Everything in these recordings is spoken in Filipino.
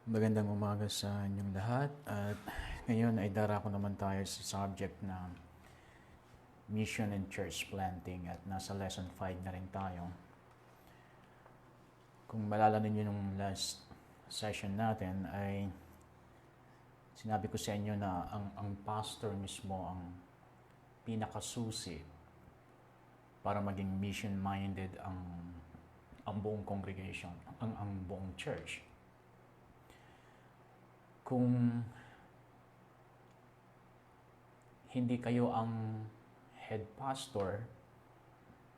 Magandang umaga sa inyong lahat at ngayon ay darako naman tayo sa subject na mission and church planting at nasa lesson 5 na rin tayo. Kung malala ninyo nung last session natin ay sinabi ko sa inyo na ang pastor mismo ang pinakasusi para maging mission-minded ang buong congregation, ang buong church. Kung hindi kayo ang head pastor,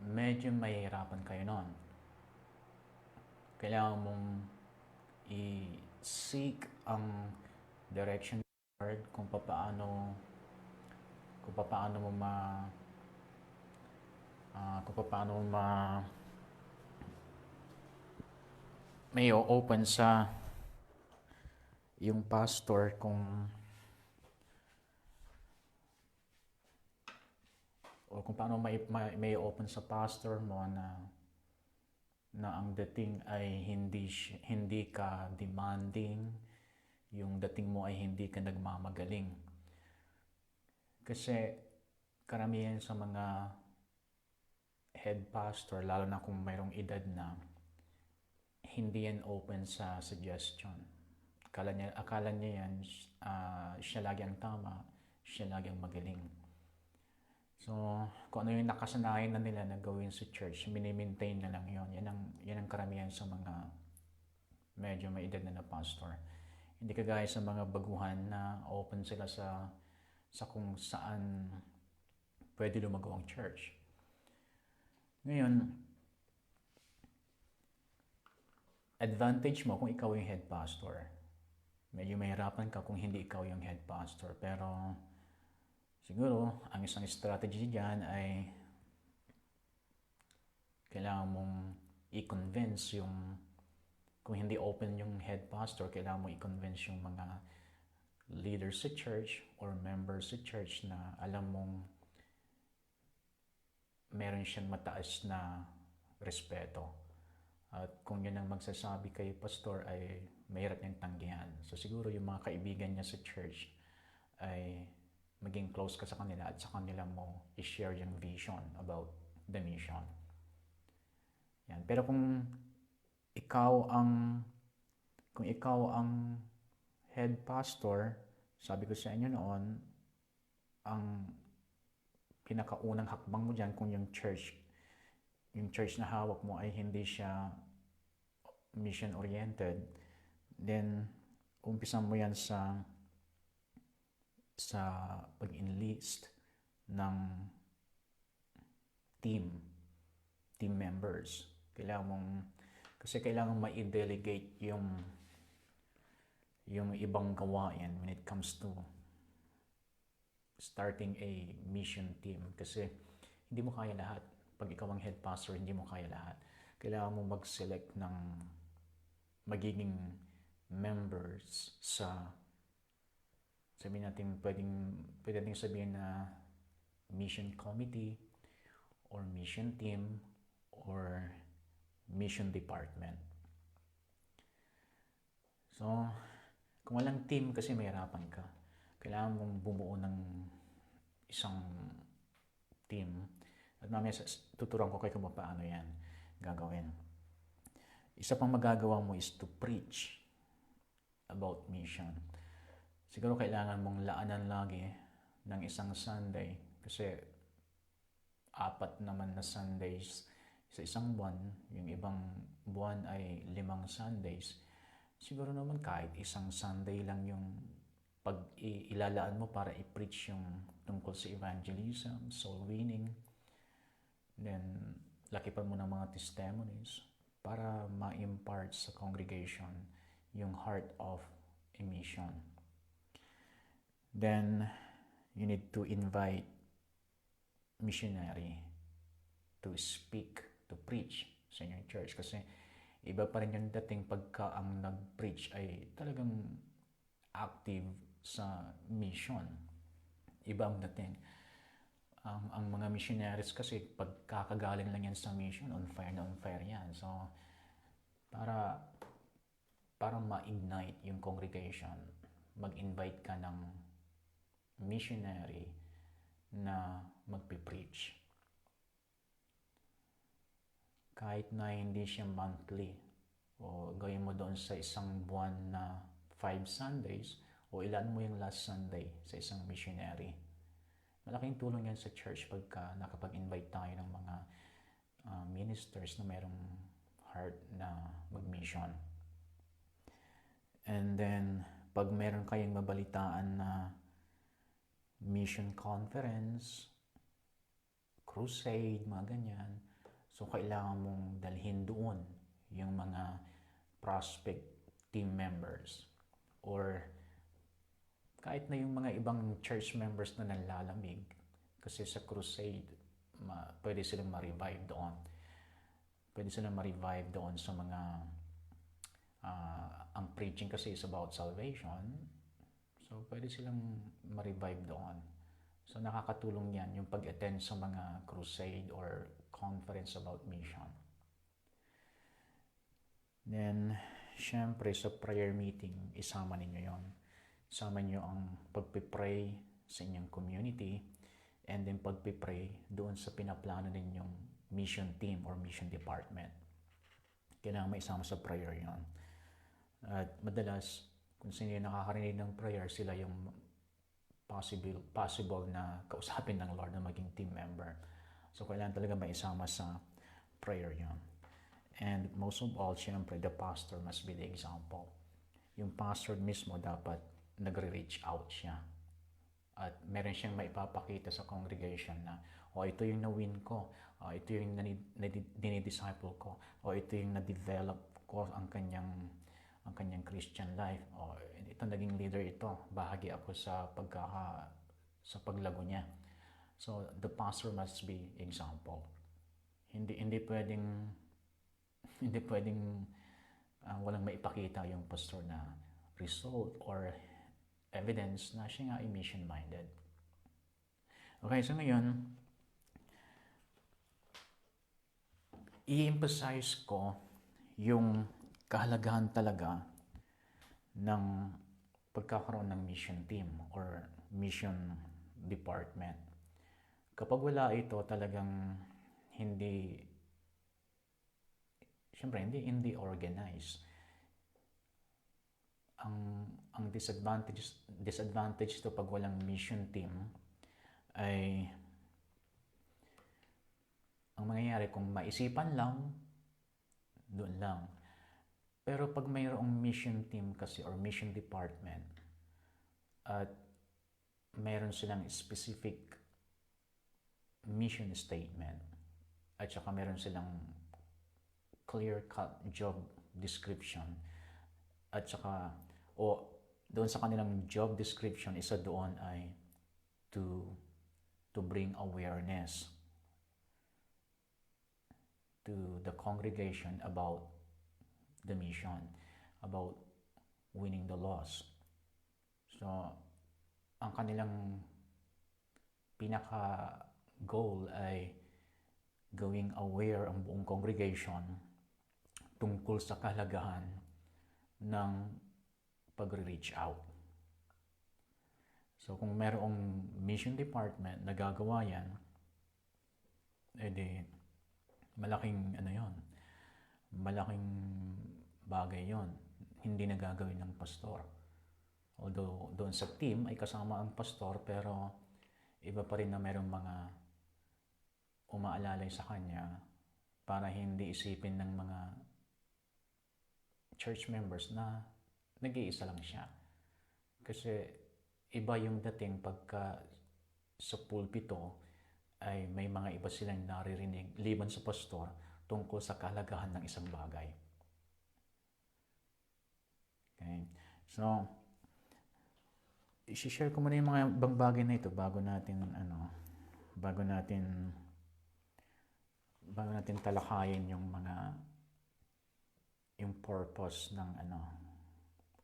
medyo mahihirapan kayo nun. Kailangan mong i-seek ang direction of the Lord kung paano mo may open sa yung pastor kung paano may open sa pastor mo na ang dating ay hindi ka demanding, yung dating mo ay hindi ka nagmamagaling. Kasi karamihan sa mga head pastor, lalo na kung mayroong edad na, hindi yan open sa suggestion. Akala niya yan, siya lagi ang tama, siya lagi ang magaling. So, kung ano yung nakasanayan na nila na gawin sa church, mini-maintain na lang yun. Yan ang karamihan sa mga medyo may edad na pastor. Hindi kagaya sa mga baguhan na open sila sa kung saan pwede lumago ang church. Ngayon, advantage mo kung ikaw yung head pastor. Medyo mahirapan ka kung hindi ikaw yung head pastor. Pero siguro, ang isang strategy dyan ay kailangan mong i-convince kung hindi open yung head pastor, kailangan mong i-convince yung mga leaders sa church or members sa church na alam mong meron siyang mataas na respeto. At kung yun ang magsasabi kay pastor ay mahirap niyang tanggihan. So siguro yung mga kaibigan niya sa church ay maging close ka sa kanila at sa kanila mo i-share yung vision about the mission. Yan. Pero kung ikaw ang head pastor, sabi ko sa inyo noon, ang pinakaunang hakbang mo dyan kung yung church na hawak mo ay hindi siya mission-oriented, then umpisan mo yan sa pag-enlist ng team members. Kasi kailangan ma-delegate yung ibang gawain when it comes to starting a mission team. Kasi hindi mo kaya lahat. Pag ikaw ang head pastor, hindi mo kaya lahat. Kailangan mo mag-select ng magiging members sa, sabihin natin, pwede natin sabihin na mission committee or mission team or mission department. So, kung walang team kasi mahirapan ka. Kailangan mong bumuo ng isang team. At mamaya tuturuan ko kayo kung paano yan gagawin. Isa pang magagawa mo is to preach about mission. Siguro kailangan mong laanan lagi ng isang Sunday kasi 4 naman na Sundays sa isang buwan. Yung ibang buwan ay 5 Sundays. Siguro naman kahit isang Sunday lang yung pag ilalaan mo para i-preach yung tungkol sa evangelism, soul winning. Then, lakipan mo ng mga testimonies para ma-impart sa congregation yung heart of a mission. Then, you need to invite missionary to speak, to preach sa inyong church. Kasi iba pa rin yung dating pagka ang nag-preach ay talagang active sa mission. Iba ang dating. Ang mga missionaries kasi pagkakagaling lang yan sa mission, on fire yan. So, para para ma-ignite yung congregation, mag-invite ka ng missionary na magpipreach. Kahit na hindi siya monthly, o gawin mo doon sa isang buwan na 5 Sundays, o ilan mo yung last Sunday sa isang missionary. Malaking tulong yan sa church pagka nakapag-invite tayo ng mga ministers na mayroong heart na mag-mission. And then, pag meron kayong mabalitaan na mission conference, crusade, mga ganyan, so kailangan mong dalhin doon yung mga prospect team members or kahit na yung mga ibang church members na nanlalamig kasi sa crusade pwede silang ma-revive doon. Pwede silang ma-revive doon sa mga ang preaching kasi is about salvation. So pwede silang ma-revive doon. So nakakatulong yan yung pag-attend sa mga crusade or conference about mission. Then, syempre sa prayer meeting, isama ninyo yon. Isama nyo ang pagpipray sa inyong community and then pagpipray doon sa pinaplano ninyong mission team or mission department. Kailangan maisama sa prayer yon. At madalas, kung sino yung nakakarinig ng prayer, sila yung possible na kausapin ng Lord na maging team member. So, kailangan talaga maisama sa prayer yon. And most of all, syempre, the pastor must be the example. Yung pastor mismo dapat nagre-reach out siya. At meron siyang maipapakita sa congregation na, ito yung na-win ko, ito yung dinidisciple ko, ito yung na-develop ko ang kanyang Christian life, ito naging leader ito, bahagi ako sa paglago niya. So, the pastor must be example. Hindi pwedeng walang maipakita yung pastor na result or evidence na siya nga ay mission-minded. Okay, so ngayon, i-emphasize ko yung kahalagahan talaga ng pagkakaroon ng mission team or mission department. Kapag wala ito, talagang hindi organized. Ang disadvantage to pag walang mission team ay ang mangyayari kung maisipan lang, doon lang. Pero pag mayroong mission team kasi or mission department at mayroon silang specific mission statement at saka mayroon silang clear-cut job description at saka doon sa kanilang job description, isa doon ay to bring awareness to the congregation about the mission, about winning the lost. So, ang kanilang pinaka-goal ay gawing aware ang buong congregation tungkol sa kahalagahan ng pag-reach out. So, kung mayroong mission department na gagawa yan, edi malaking bagay yon. Hindi na gagawin ng pastor. Although doon sa team ay kasama ang pastor, pero iba pa rin na mayroong mga umaalalay sa kanya para hindi isipin ng mga church members na nag-iisa lang siya. Kasi iba yung dating pagka sa pulpito ay may mga iba silang naririnig liban sa pastor tungkol sa kahalagahan ng isang bagay. Okay? So, i-share ko muna yung mga ibang bagay na ito bago natin talakayin yung purpose ng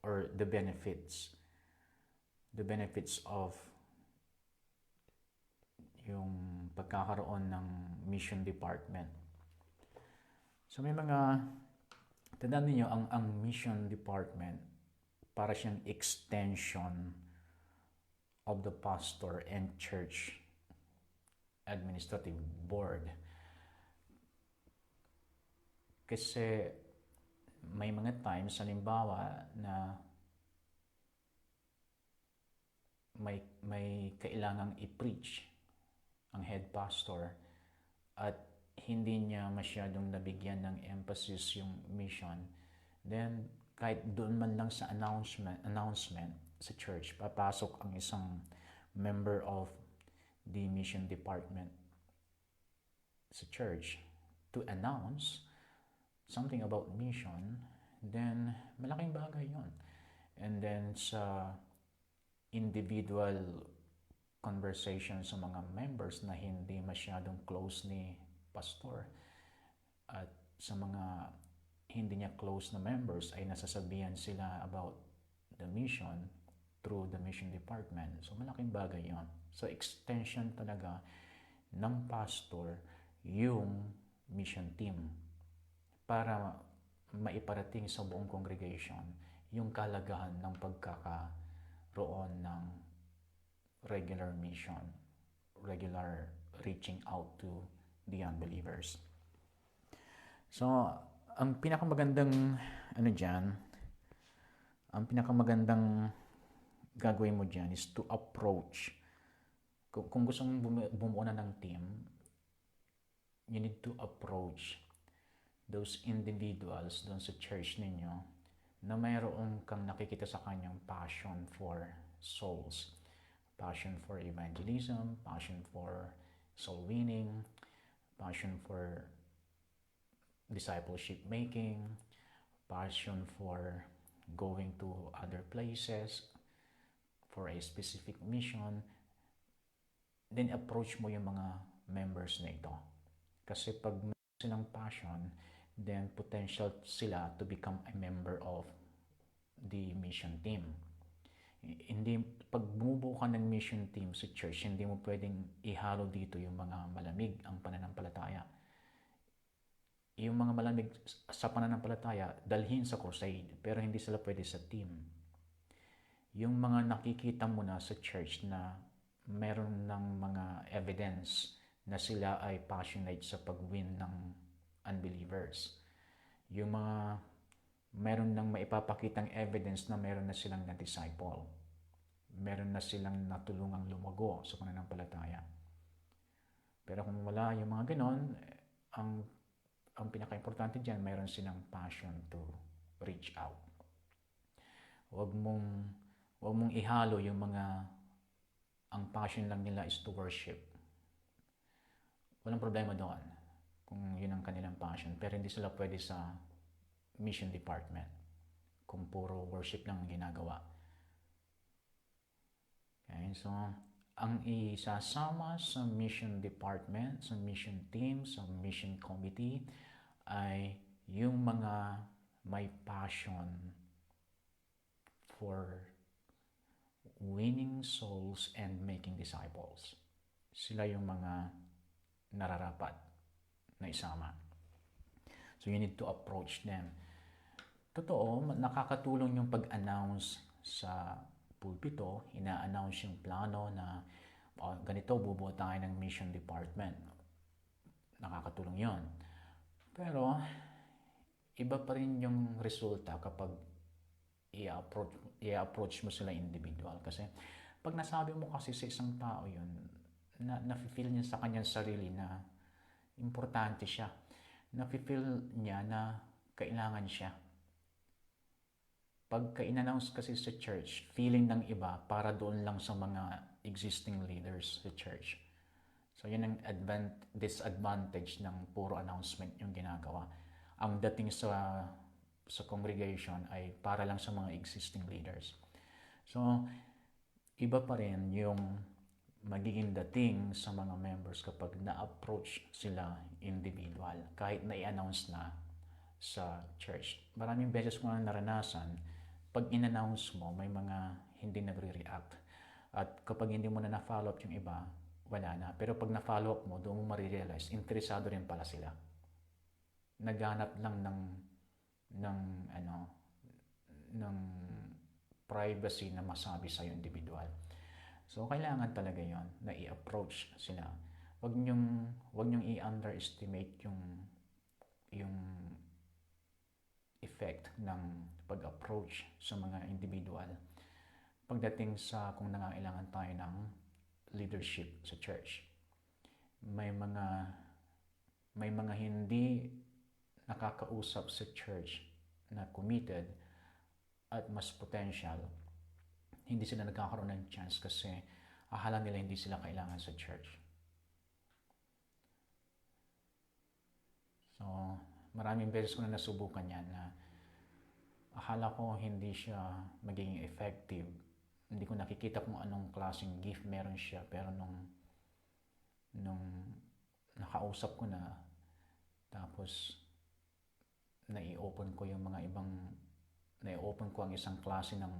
or the benefits of yung pagkakaroon ng mission department. So may mga Tandaan niyo ang mission department, para siyang extension of the pastor and church administrative board. Kasi may mga times, halimbawa, na may kailangang i-preach ang head pastor at hindi niya masyadong nabigyan ng emphasis yung mission, then kahit doon man lang sa announcement sa church, papasok ang isang member of the mission department sa church to announce something about mission, then malaking bagay yon. And then sa individual conversation sa mga members na hindi masyadong close ni pastor at sa mga hindi niya close na members ay nasasabihan sila about the mission through the mission department. So malaking bagay yon. So extension talaga ng pastor yung mission team para maiparating sa buong congregation yung kalagahan ng pagkakaroon ng regular mission, regular reaching out to the unbelievers. So, ang pinakamagandang gagawin mo dyan is to approach. Kung gusto mong bumuo na ng team, you need to approach those individuals doon sa church ninyo na mayroon kang nakikita sa kanyang passion for souls, passion for evangelism, passion for soul winning, passion for discipleship making, passion for going to other places for a specific mission. Then approach mo yung mga members na ito. Kasi pag may silang passion, then potential sila to become a member of the mission team. Hindi, pag bumubuo ka ng mission team sa church, hindi mo pwedeng ihalo dito yung mga malamig ang pananampalataya. Yung mga malamig sa pananampalataya, dalhin sa crusade, pero hindi sila pwede sa team. Yung mga nakikita mo na sa church na meron ng mga evidence na sila ay passionate sa pag-win ng unbelievers. Yung mga meron nang maipapakitang evidence na meron na silang na-disciple. Meron na silang natulungang lumago sa pananampalataya. Pero kung wala yung mga ganon, ang pinaka-importante dyan, meron silang passion to reach out. Huwag mong ihalo yung mga ang passion lang nila is to worship. Walang problema doon kung yun ang kanilang passion, pero hindi sila pwede sa mission department kung puro worship lang ang ginagawa. Okay, so ang isasama sa mission department, sa mission team, sa mission committee ay yung mga may passion for winning souls and making disciples. Sila yung mga nararapat na isama. So you need to approach them. Totoo, nakakatulong yung pag-announce sa pulpito, ina-announce yung plano na ganito, bubuo tayo ng mission department. Nakakatulong yon. Pero, iba pa rin yung resulta kapag i-approach mo sila individual. Kasi, pag nasabi mo kasi sa isang tao yun, na-feel niya sa kanyang sarili na importante siya. Na-feel niya na kailangan siya. Pagka in-announce kasi sa church, feeling ng iba para doon lang sa mga existing leaders sa church. So, yun ang disadvantage ng puro announcement yung ginagawa. Ang dating sa congregation ay para lang sa mga existing leaders. So, iba pa rin yung magiging dating sa mga members kapag na-approach sila individual, kahit na i-announce na sa church. Maraming beses ko na naranasan, pag in-announce mo, may mga hindi nagre-react. At kapag hindi mo na na-follow up yung iba, wala na. Pero pag na-follow up mo, doon mo marirealize, interesado rin pala sila. Naghanap lang ng ng ano ng privacy na masabi sa individual. So kailangan talaga 'yon na i-approach sila. Wag niyong i-underestimate yung effect ng pag-approach sa mga individual pagdating sa kung nangangailangan tayo ng leadership sa church. May mga hindi nakakausap sa church na committed at mas potential, hindi sila nagkakaroon ng chance kasi akala nila hindi sila kailangan sa church. So, maraming beses ko na nasubukan yan na akala ko hindi siya magiging effective. Hindi ko nakikita kung anong klaseng gift meron siya, pero nung nakausap ko na, tapos nai-open ko ang isang klase ng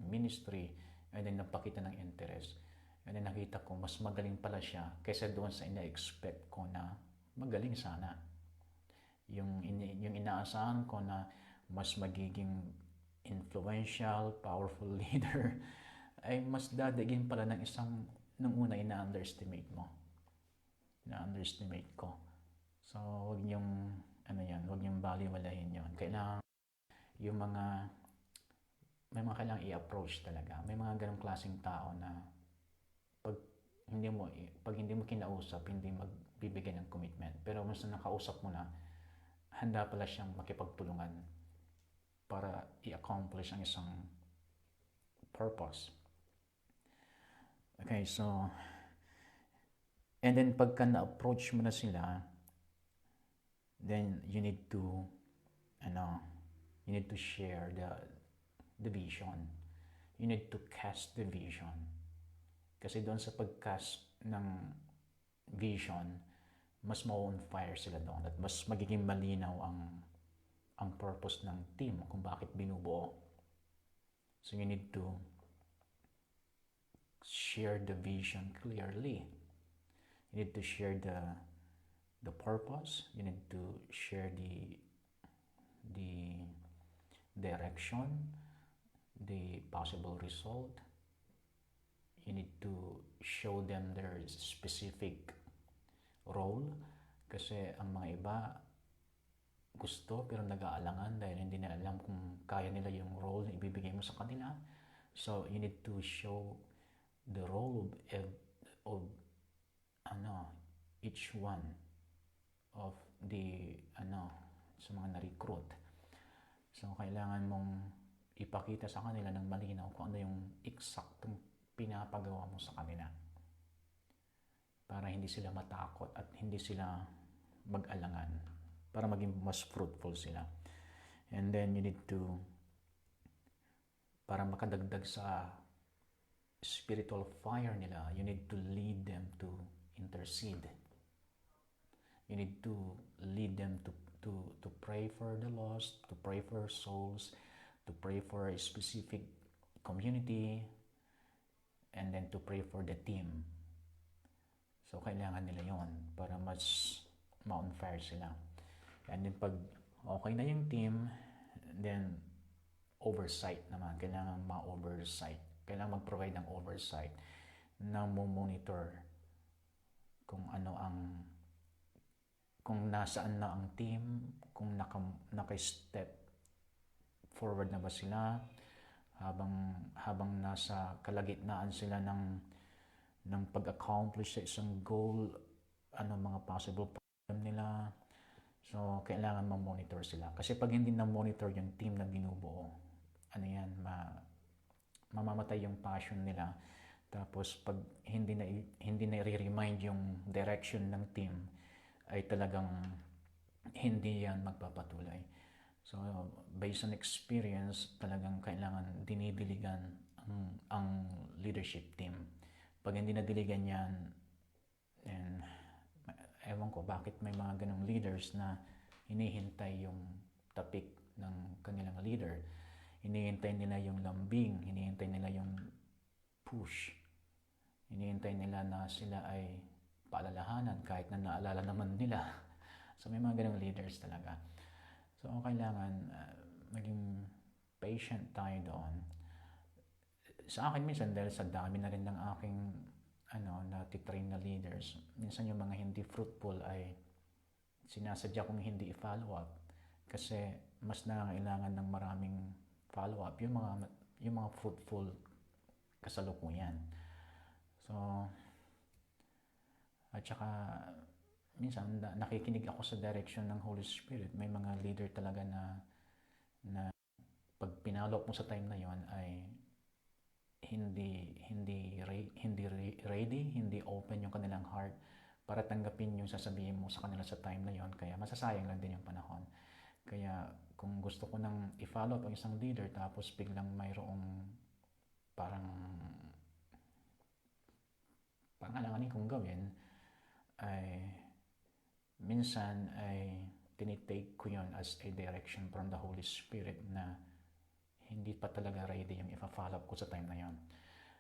ministry, and then napakita ng interest. And then nakita ko mas magaling pala siya kaysa doon sa ina-expect ko na magaling sana. Yung inaasahan ko na mas magiging influential, powerful leader, ay mas dadagin pala ng isang nung una ina-underestimate ko. So, huwag niyong baliwalahin yun. Kailangan may mga kailangang i-approach talaga. May mga ganong klaseng tao na pag hindi mo kinausap, hindi magbibigay ng commitment. Pero once na nakausap mo na, handa pala siyang makipagtulungan para i-accomplish ang isang purpose. Okay, so and then pagka na-approach mo na sila, then you need to share the vision. You need to cast the vision. Kasi doon sa pag-cast ng vision, mas ma-on fire sila doon at mas magiging malinaw ang purpose ng team kung bakit binubuo. So you need to share the vision clearly. You need to share the purpose. You need to share the direction, the possible result. You need to show them their specific role, kasi ang mga iba gusto pero nag-aalangan dahil hindi na alam kung kaya nila yung role na ibibigay mo sa kanila. So you need to show the role of each one of the sa mga na-recruit. So kailangan mong ipakita sa kanila ng malinaw kung ano yung eksaktong pinapagawa mo sa kanila para hindi sila matakot at hindi sila mag-alangan, para maging mas fruitful sila. And then you need to, para makadagdag sa spiritual fire nila, you need to lead them to intercede. You need to lead them to pray for the lost, to pray for souls, to pray for a specific community, and then to pray for the team. So, kailangan nila yon para mas ma-on fire sila. And then, pag okay na yung team, then oversight naman. Kailangan ma-oversight. Kailangan mag-provide ng oversight na mo-monitor kung nasaan na ang team, kung naka-step forward na ba sila, habang nasa kalagitnaan sila ng pag-accomplish sa isang goal, mga possible problem nila. So, kailangan ma-monitor sila. Kasi pag hindi na-monitor yung team na binubuo, mamamatay yung passion nila. Tapos, pag hindi na i-remind yung direction ng team, ay talagang hindi yan magpapatuloy. So, based on experience, talagang kailangan dinidiligan ang leadership team. Pag hindi nadiligan yan, and ewan ko bakit may mga ganong leaders na hinihintay yung tapik ng kanilang leader. Hinihintay nila yung lambing, hinihintay nila yung push. Hinihintay nila na sila ay paalalahanan kahit na naalala naman nila. So may mga ganong leaders talaga. So, kailangan maging patient tayo doon. Sa akin minsan, dahil sa dami na rin ng aking natitrain na leaders, minsan yung mga hindi fruitful ay sinasadya kong hindi i-follow up kasi mas nangangailangan ng maraming follow up yung mga fruitful kasalukuyan. So, at saka minsan nakikinig ako sa direction ng Holy Spirit. May mga leader talaga na pag pinalok mo sa time na yon ay hindi ready, hindi open yung kanilang heart para tanggapin yung sasabihin mo sa kanila sa time na yon, kaya masasayang lang din yung panahon. Kaya kung gusto ko nang i-follow up ang isang leader tapos biglang mayroong parang pangalanganin kong gawin, ay minsan ay tinitake ko yon as a direction from the Holy Spirit na hindi pa talaga ready yung ipa-follow up ko sa time na yon.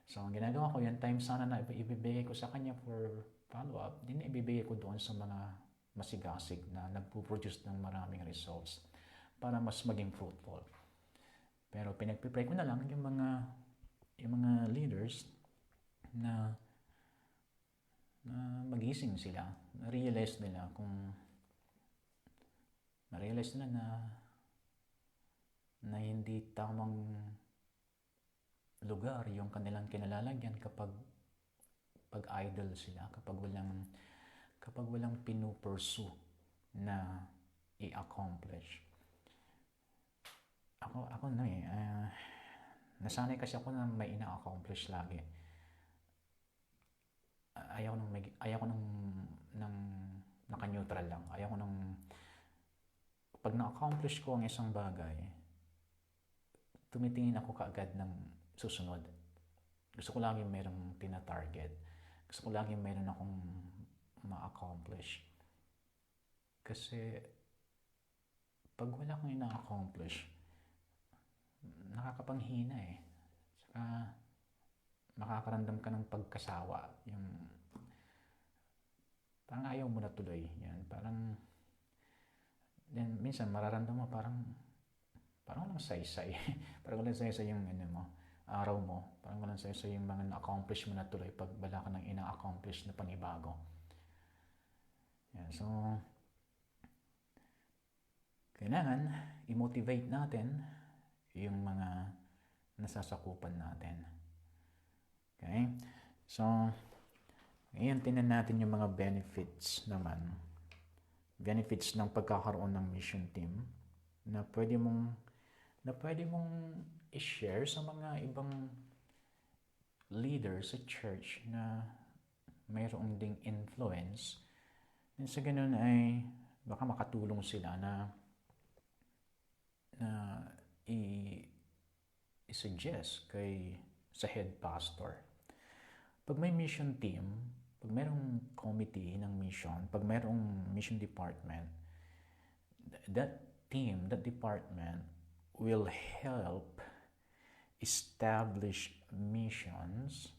So, ang ginagawa ko yan, time sana na ibibigay ko sa kanya for follow-up, din ibibigay ko doon sa mga masigasig na nagpo-produce ng maraming results para mas maging fruitful. Pero pinagpipray ko na lang yung mga leaders na magising sila, na-realize nila na hindi tamang lugar yung kanilang kinalalagyan kapag idle sila, kapag walang pinupursue na i-accomplish. Ako nasanay kasi ako na may ina-accomplish lagi. Ayaw nang naka-neutral lang. Ayaw ko nang pag na-accomplish ko ang isang bagay, tumitingin ako kaagad ng susunod. Gusto ko lagi mayroong tina-target. Gusto ko lagi mayroon akong ma-accomplish. Kasi pag wala kang ina-accomplish, nakakapanghina eh. Saka makakaramdam ka ng pagkasawa. Yung parang ayaw mo na tuloy. Yan, parang then minsan mararamdaman mo parang walang saysay. Parang walang saysay yung araw mo. Parang walang saysay yung mga na-accomplish mo na tuloy pag wala ka nang ina-accomplish na panibago. Yan, so kailangan i-motivate natin yung mga nasasakupan natin. Okay? So, ngayon tingnan natin yung mga benefits naman. Benefits ng pagkakaroon ng mission team na pwede mong i-share sa mga ibang leaders sa church na mayroong ding influence. And sa ganun ay baka makatulong sila na i-suggest sa head pastor. Pag may mission team, pag mayroong committee ng mission, pag mayroong mission department, that team, that department will help establish missions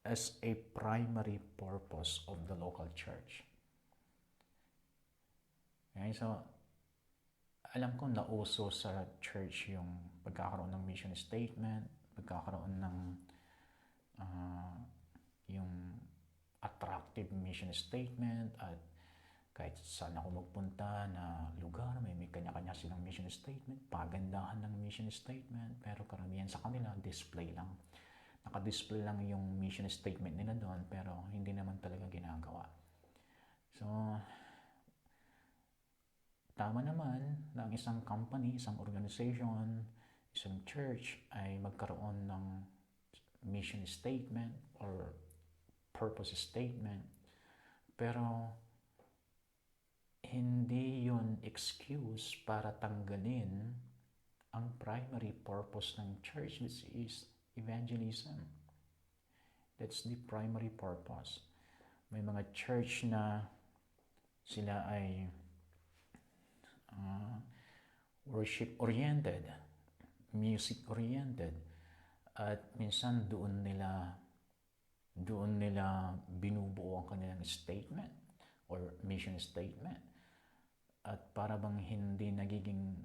as a primary purpose of the local church. Okay, so alam ko nauso sa church yung pagkakaroon ng mission statement, pagkakaroon ng yung attractive mission statement, at kahit saan ako magpunta na lugar, may kanya-kanya silang mission statement, pagandahan ng mission statement, pero karamihan sa kanila, display lang. Naka-display lang yung mission statement nila doon, pero hindi naman talaga ginagawa. So, tama naman na ang isang company, isang organization, isang church ay magkaroon ng mission statement or purpose statement, pero hindi yun excuse para tanggalin ang primary purpose ng church, which is evangelism. That's the primary purpose. May mga church na sila ay worship-oriented, music-oriented, at minsan doon nila binubuo ang kanilang statement or mission statement. at para bang hindi nagiging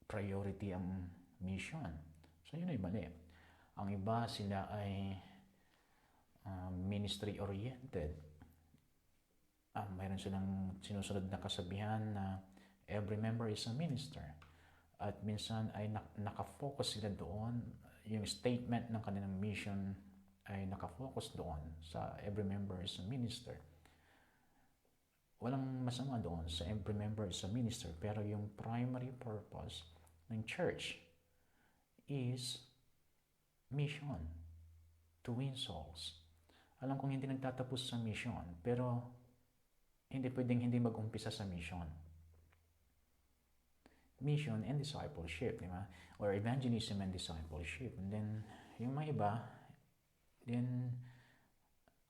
priority ang mission. So yun ay mali. Ang iba sila ay ministry-oriented. Mayroon silang sinusunod na kasabihan na every member is a minister. At minsan ay nakafocus sila doon. Yung statement ng kanilang mission ay nakafocus doon sa every member is a minister. Walang masama doon sa every member is a minister, pero yung primary purpose ng church is mission, to win souls. Alam kong hindi nagtatapos sa mission, pero hindi pwedeng hindi mag-umpisa sa mission. Mission and discipleship, di ba? Or evangelism and discipleship. And then, yung mga iba, then,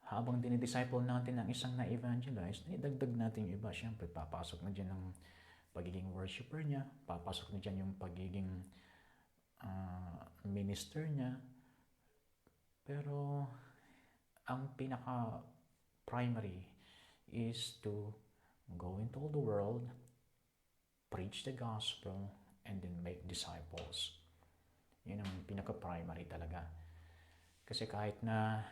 habang dinidisciple natin ang isang na-evangelize, idagdag natin yung iba. Siyempre, papasok na dyan ang pagiging worshiper niya, papasok na dyan yung pagiging minister niya. Pero, ang pinaka-primary is to go into all the world, preach the gospel, and then make disciples. Yun ang pinaka-primary talaga. Kasi kahit na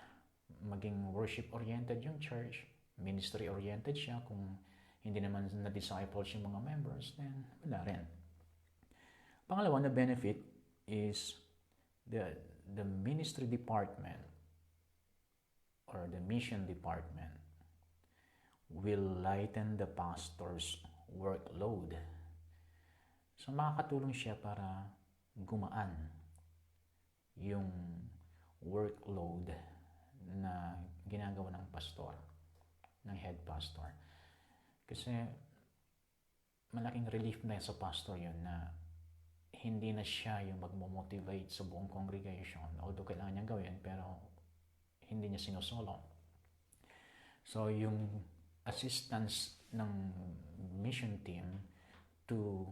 maging worship-oriented yung church, ministry-oriented siya, kung hindi naman na-disciples yung mga members, then wala rin. Pangalawa na benefit is the ministry department or the mission department will lighten the pastor's workload. So makakatulong siya para gumaan yung workload na ginagawa ng pastor, ng head pastor. Kasi malaking relief na sa pastor yun na hindi na siya yung magmo-motivate sa buong congregation, although kailangan niyang gawin, pero hindi niya sinusolo. So yung assistance ng mission team to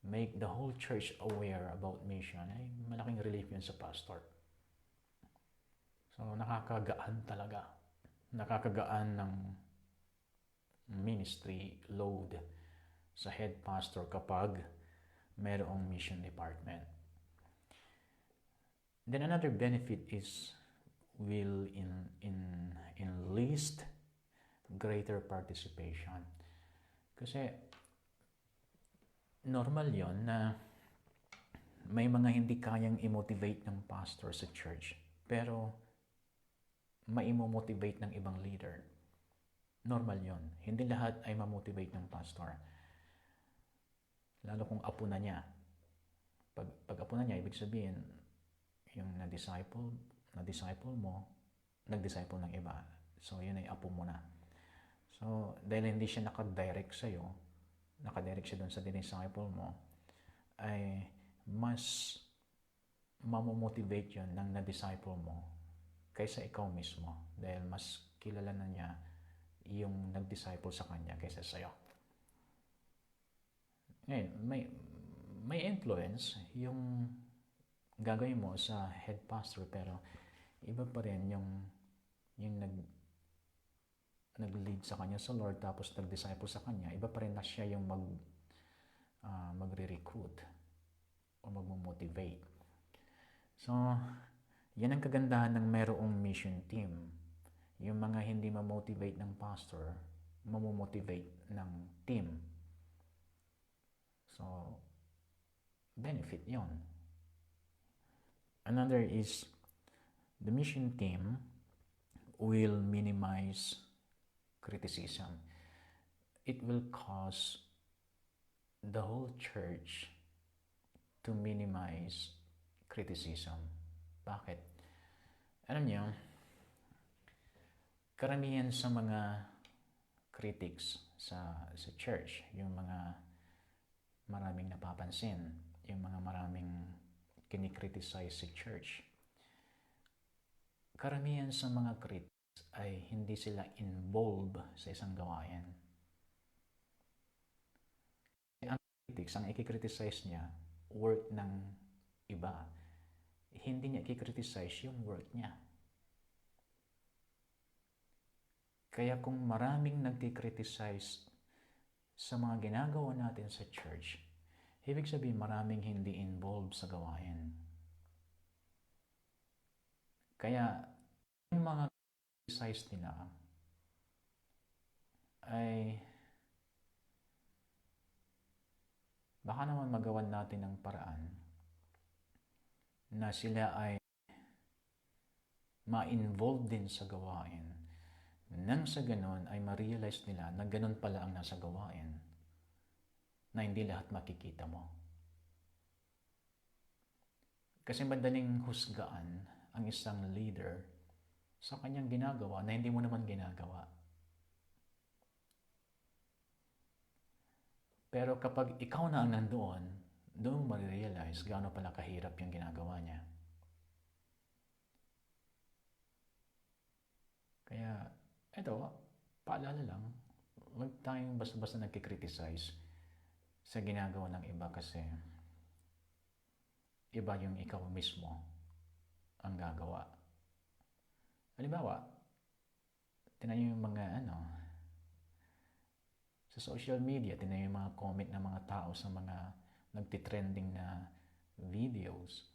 make the whole church aware about mission ay malaking relief yun sa pastor. So nakakagaan talaga. Nakakagaan ng ministry load sa head pastor kapag mayroong mission department. Then another benefit is will enlist greater participation. Kasi normal yon na may mga hindi kayang i-motivate ng pastor sa church, pero mai-motivate ng ibang leader. Normal yon. Hindi lahat ay ma-motivate ng pastor. Lalo kung apo na niya. Pag apo na niya, ibig sabihin, yung na-disciple mo, nag-disciple ng iba. So, yun ay apo mo na. So, dahil hindi siya nakadirect sa'yo, nakadirect siya doon sa disciple mo, ay mas mamomotivate yun ng na-disciple mo kaysa ikaw mismo. Dahil mas kilala na niya yung nag-disciple sa kanya kaysa sa'yo. Ngayon, may influence yung gagawin mo sa head pastor, pero iba pa rin yung nag-lead sa kanya sa Lord tapos nag-disciple sa kanya, iba pa rin na siya yung magre-recruit o mag-motivate. So, yan ang kagandahan ng mayroong mission team. Yung mga hindi ma-motivate ng pastor, mamomotivate ng team. So, benefit yon. Another is the mission team will minimize criticism. It will cause the whole church to minimize criticism. Bakit? Alam niyo, karamihan sa mga critics sa church, yung mga maraming napapansin, yung mga maraming kinikriticize sa church, karamihan sa mga critics ay hindi sila involved sa isang gawain. Ang critics, ang ikikriticize niya, work ng iba. Hindi niya ikikriticize yung work niya. Kaya kung maraming nagkikriticize sa mga ginagawa natin sa church, ibig sabihin maraming hindi involved sa gawain. Kaya yung mga size nila ay baka naman magawan natin ng paraan na sila ay ma-involve din sa gawain. Nang sa ganon ay ma-realize nila na ganon pala ang nasa gawain, na hindi lahat makikita mo. Kasi madaling husgaan ang isang leader sa kanyang ginagawa na hindi mo naman ginagawa. Pero kapag ikaw na ang nandoon, doon mo ma-realize gaano pala kahirap yung ginagawa niya. Kaya, eto, paalala lang, huwag tayong basta-basta nagkikriticize sa ginagawa ng iba kasi iba yung ikaw mismo ang gagawa. Halimbawa, tinayo yung mga sa social media, tinayo yung mga comment ng mga tao sa mga nagtitrending na videos.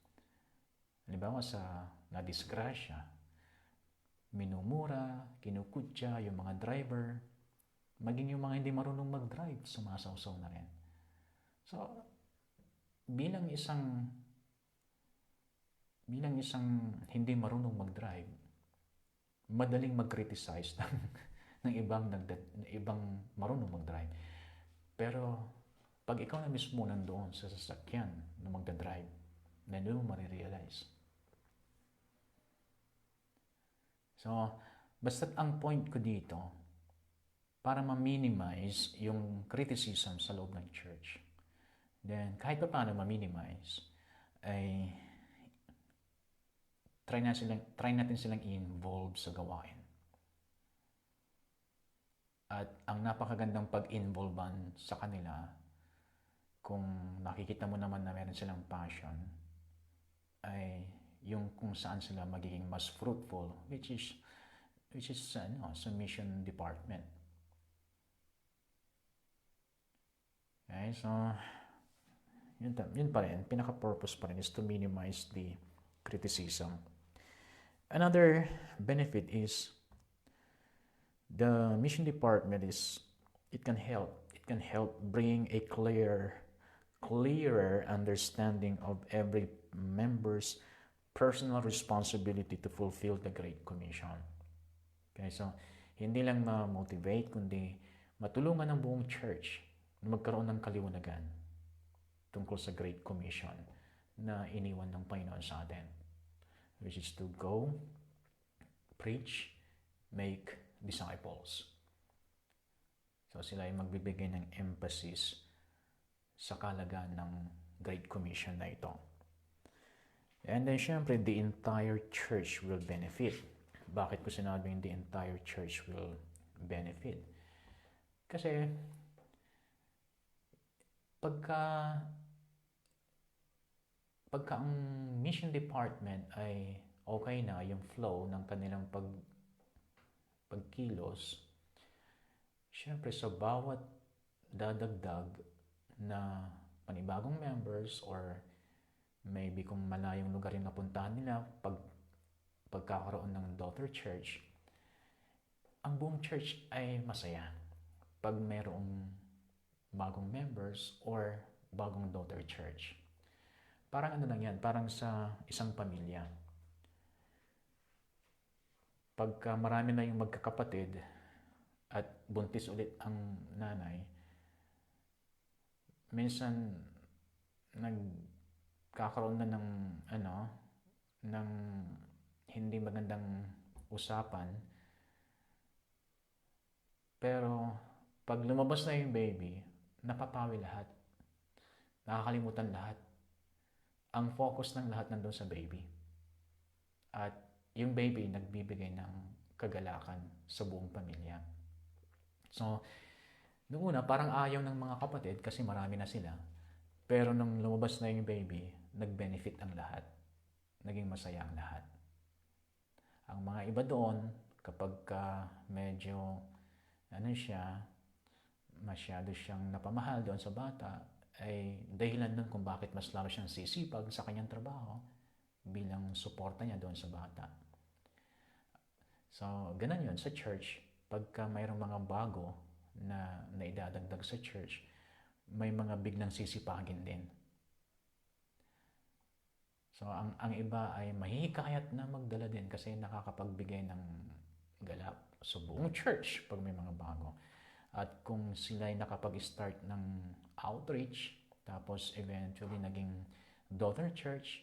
Halimbawa sa nadisgrasya, minumura, kinukutya yung mga driver, maging yung mga hindi marunong mag-drive, sumasawsaw na rin. So, bilang isang hindi marunong mag-drive, madaling mag-criticize ng ibang marunong mag-drive. Pero pag ikaw na mismo nandoon sa sasakyan na magdadrive, na doon mo marirealize. So, basta't ang point ko dito, para ma-minimize yung criticism sa loob ng church. Then, kahit pa paano ma-minimize, ay try natin silang i-involve sa gawain. At ang napakagandang pag-involvean sa kanila, kung nakikita mo naman na meron silang passion, ay yung kung saan sila magiging mas fruitful, which is sa mission department. Okay, so yun pa rin, pinaka-purpose pa rin is to minimize the criticism. Another benefit is the mission department it can help bring a clearer understanding of every member's personal responsibility to fulfill the Great Commission. Okay, so hindi lang ma-motivate, kundi matulungan ng buong church na magkaroon ng kaliwanagan tungkol sa Great Commission na iniwan ng Panginoon sa atin, which is to go, preach, make disciples. So sila ay magbibigay ng emphasis sa kalagayan ng Great Commission na ito. And then syempre, the entire church will benefit. Bakit ko sinabing the entire church will benefit? Kasi pagka ang mission department ay okay na yung flow ng kanilang pagkilos, syempre sa bawat dadagdag na panibagong members or maybe kung malayong lugar yung napuntahan nila pagkakaroon ng daughter church, ang buong church ay masaya pag mayroong bagong members or bagong daughter church. Parang lang yan, parang sa isang pamilya. Pagka marami na yung magkakapatid at buntis ulit ang nanay, minsan nagkakaroon na ng hindi magandang usapan. Pero pag lumabas na yung baby, napapawi lahat. Nakakalimutan lahat. Ang focus ng lahat nandun sa baby. At yung baby nagbibigay ng kagalakan sa buong pamilya. So, noong una, parang ayaw ng mga kapatid kasi marami na sila. Pero nung lumabas na yung baby, nag-benefit ang lahat. Naging masaya ang lahat. Ang mga iba doon, kapag medyo masyado siyang napamahal doon sa bata, ay dahilan nun kung bakit mas lalo siyang sisipag sa kanyang trabaho bilang suporta niya doon sa bata. So, ganun yun sa church. Pagka mayroong mga bago na idadagdag sa church, may mga biglang sisipagin din. So, ang iba ay mahihikayat na magdala din kasi nakakapagbigay ng galak sa buong church pag may mga bago. At kung sila ay nakapag-start ng outreach, tapos eventually naging daughter church,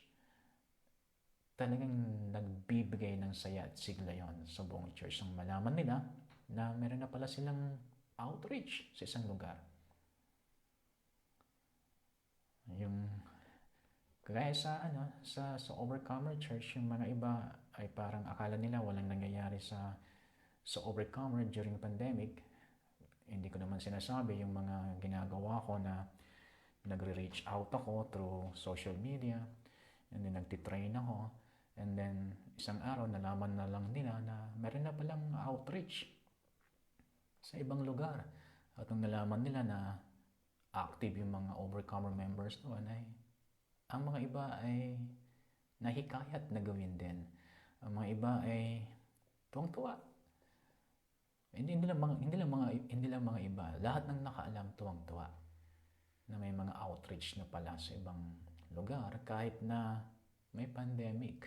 talagang nagbibigay ng saya at sigla yon sa buong church. Ang malaman nila na meron na pala silang outreach sa isang lugar. Yung kaya sa Overcomer Church, yung mga iba ay parang akala nila walang nangyayari sa Overcomer during pandemic. Hindi ko naman sinasabi yung mga ginagawa ko na nagre-reach out ako through social media, and then nagtitrain ako, and then isang araw nalaman na lang nila na meron na palang outreach sa ibang lugar. At nung nalaman nila na active yung mga Overcomer members doon, ay ang mga iba ay nahikayat na gawin din. Ang mga iba ay tuwang-tuwa. Hindi lang mga iba, lahat ng nakaalam tuwang-tuwa na may mga outreach na pala sa ibang lugar kahit na may pandemic.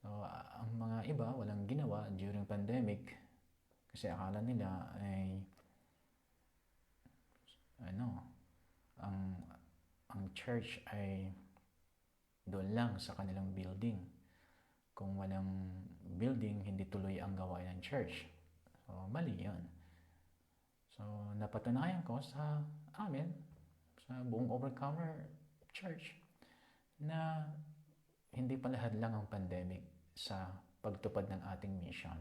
So, ang mga iba walang ginawa during pandemic kasi akala nila ay ang church ay doon lang sa kanilang building. Kung walang building, hindi tuloy ang gawain ng church. So, mali yan. So, napatunayan ko sa amin, sa buong Overcomer Church, na hindi pa lahat lang ang pandemic sa pagtupad ng ating mission.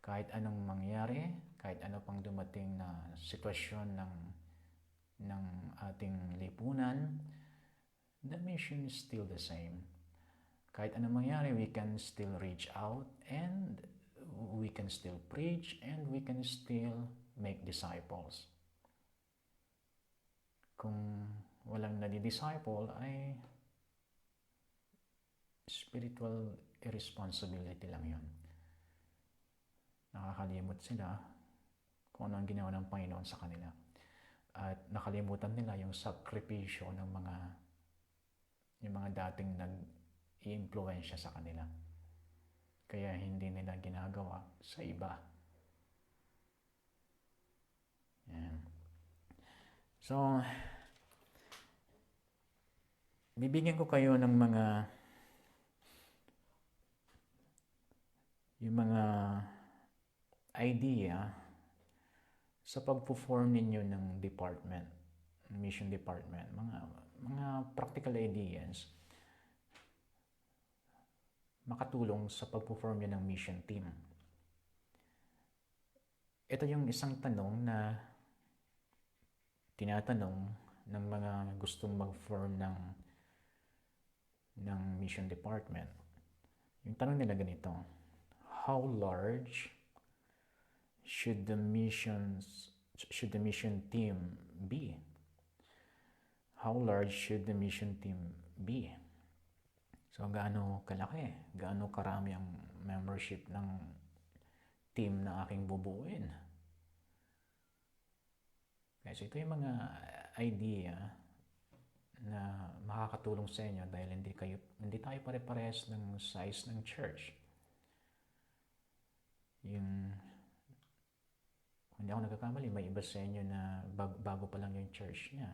Kahit anong mangyari, kahit ano pang dumating na sitwasyon ng ating lipunan, the mission is still the same. Kahit anong mangyari, we can still reach out, and we can still preach, and we can still make disciples. Kung walang nadi-disciple ay spiritual irresponsibility lang yun. Nakakalimot sila kung ano ang ginawa ng Panginoon sa kanila. At nakalimutan nila yung sakripisyo ng mga dating nag-i-impluwensya sa kanila. Kaya hindi nila ginagawa sa iba. Yan. So, bibigyan ko kayo ng yung mga idea sa pag-perform ninyo ng department, mission department, mga practical ideas makatulong sa pag-perform nyo ng mission team. Ito yung isang tanong na tinatanong ng mga gustong mag-form ng mission department. Yung tanong nila ganito: how large should the mission team be? How large should the mission team be? So, gaano kalaki, gaano karami ang membership ng team na aking bubuuin? Okay, so ito yung mga idea na makakatulong sa inyo dahil hindi tayo pare-parehas ng size ng church. Kung hindi ako nagkakamali, may iba sa inyo na bago pa lang yung church niya.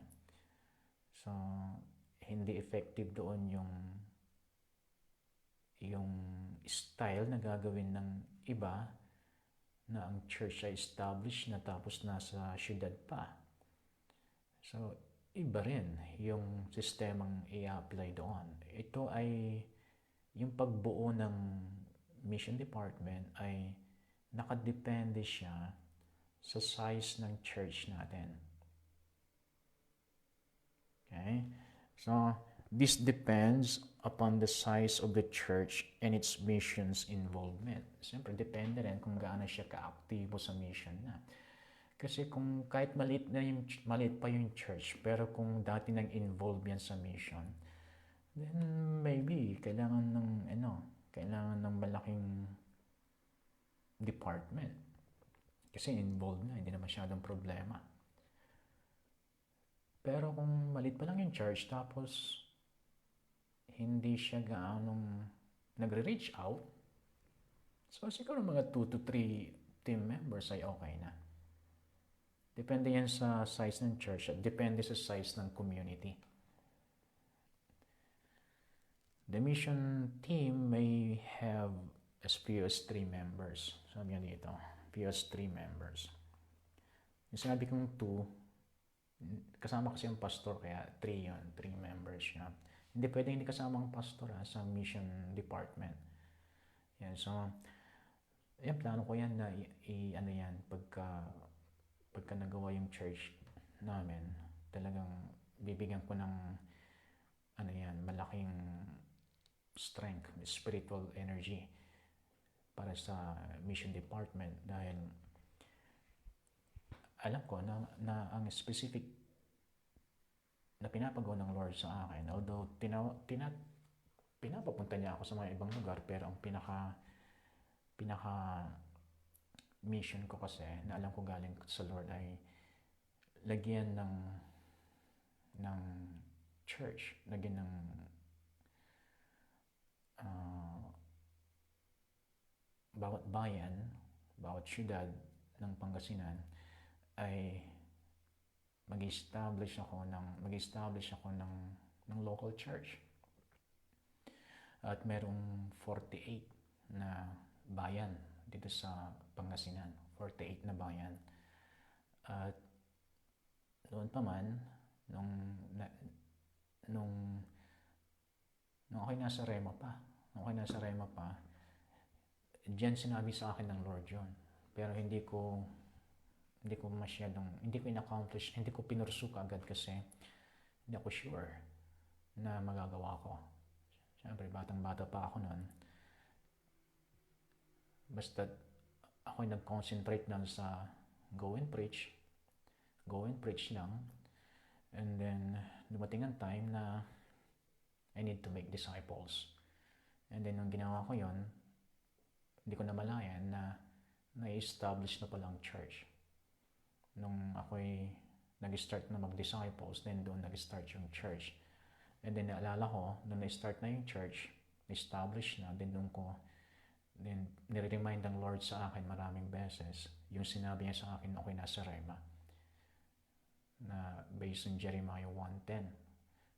So, hindi effective doon yung style na gagawin ng iba na ang church ay established na tapos nasa syudad pa. So, iba rin yung sistemang i-apply doon. Ito ay yung pagbuo ng mission department ay nakadepende siya sa size ng church natin. Okay? So, This depends upon the size of the church and its mission's involvement. Siyempre, depende rin kung gaano siya ka-aktibo sa mission na. Kasi kung kahit maliit pa yung church, pero kung dati nang involved yan sa mission, then maybe kailangan ng malaking department. Kasi involved na, hindi na masyadong problema. Pero kung maliit pa lang yung church, tapos hindi siya gaanong nagre-reach out, so siguro mga 2 to 3 team members ay okay na. Depende yan sa size ng church at depende sa size ng community. The mission team may have as few as 3 members. Sabi niya dito, few as 3 members. Yung sinabi kong 2, kasama kasi yung pastor, kaya 3 yun, 3 members siya. Hindi pwedeng hindi kasama ang pastor sa mission department. Yan, so, yan, plano ko yan na pagka nagawa yung church namin, talagang bibigyan ko ng malaking strength, spiritual energy para sa mission department, dahil alam ko na ang specific na pinapagawa ng Lord sa akin, although pinapapunta niya ako sa mga ibang lugar, pero ang pinaka mission ko kasi na alam ko galing sa Lord ay lagyan ng church, lagyan ng bawat bayan, bawat syudad ng Pangasinan ay mag-establish ako ng local church. At merong 48 na bayan dito sa Pangasinan, 48 na bayan. At noon pa man, nung ako'y nasa Rema pa, diyan sinabi sa akin ng Lord yun. Pero hindi ko in-accomplish, hindi ko pinursuka agad kasi hindi ako sure na magagawa ko. Siyempre, batang-bata pa ako noon. Basta ako'y nag-concentrate lang sa go and preach lang. And then, dumating ang time na I need to make disciples. And then, nung ginawa ko yon, hindi ko namalayan na na-establish na palang church. Nung ako'y nag-start na mag-disciples, then doon nag-start yung church. And then naalala ko, nung na-start na yung church, established na, then nire-remind ng Lord sa akin maraming beses, yung sinabi niya sa akin nung ako'y nasa Rema, na based on Jeremiah 1:10.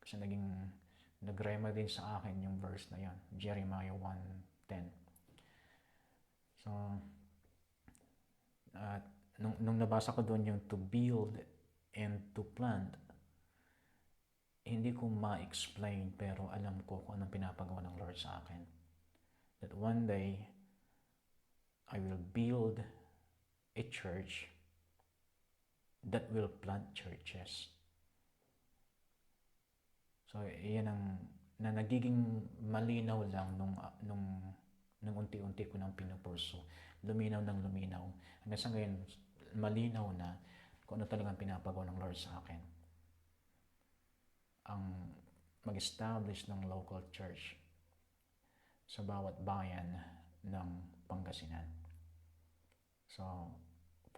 Kasi nag-rema din sa akin yung verse na yan, Jeremiah 1:10. So, nung nabasa ko doon yung to build and to plant, hindi ko ma-explain, pero alam ko kung anong pinapagawa ng Lord sa akin. That one day, I will build a church that will plant churches. So, yan na nagiging malinaw lang nung unti-unti ko nang pinupurso. Luminaw ng luminaw. Hanggang sa ngayon, malinaw na kung ano talagang pinapagawa ng Lord sa akin. Ang mag-establish ng local church sa bawat bayan ng Pangasinan. So,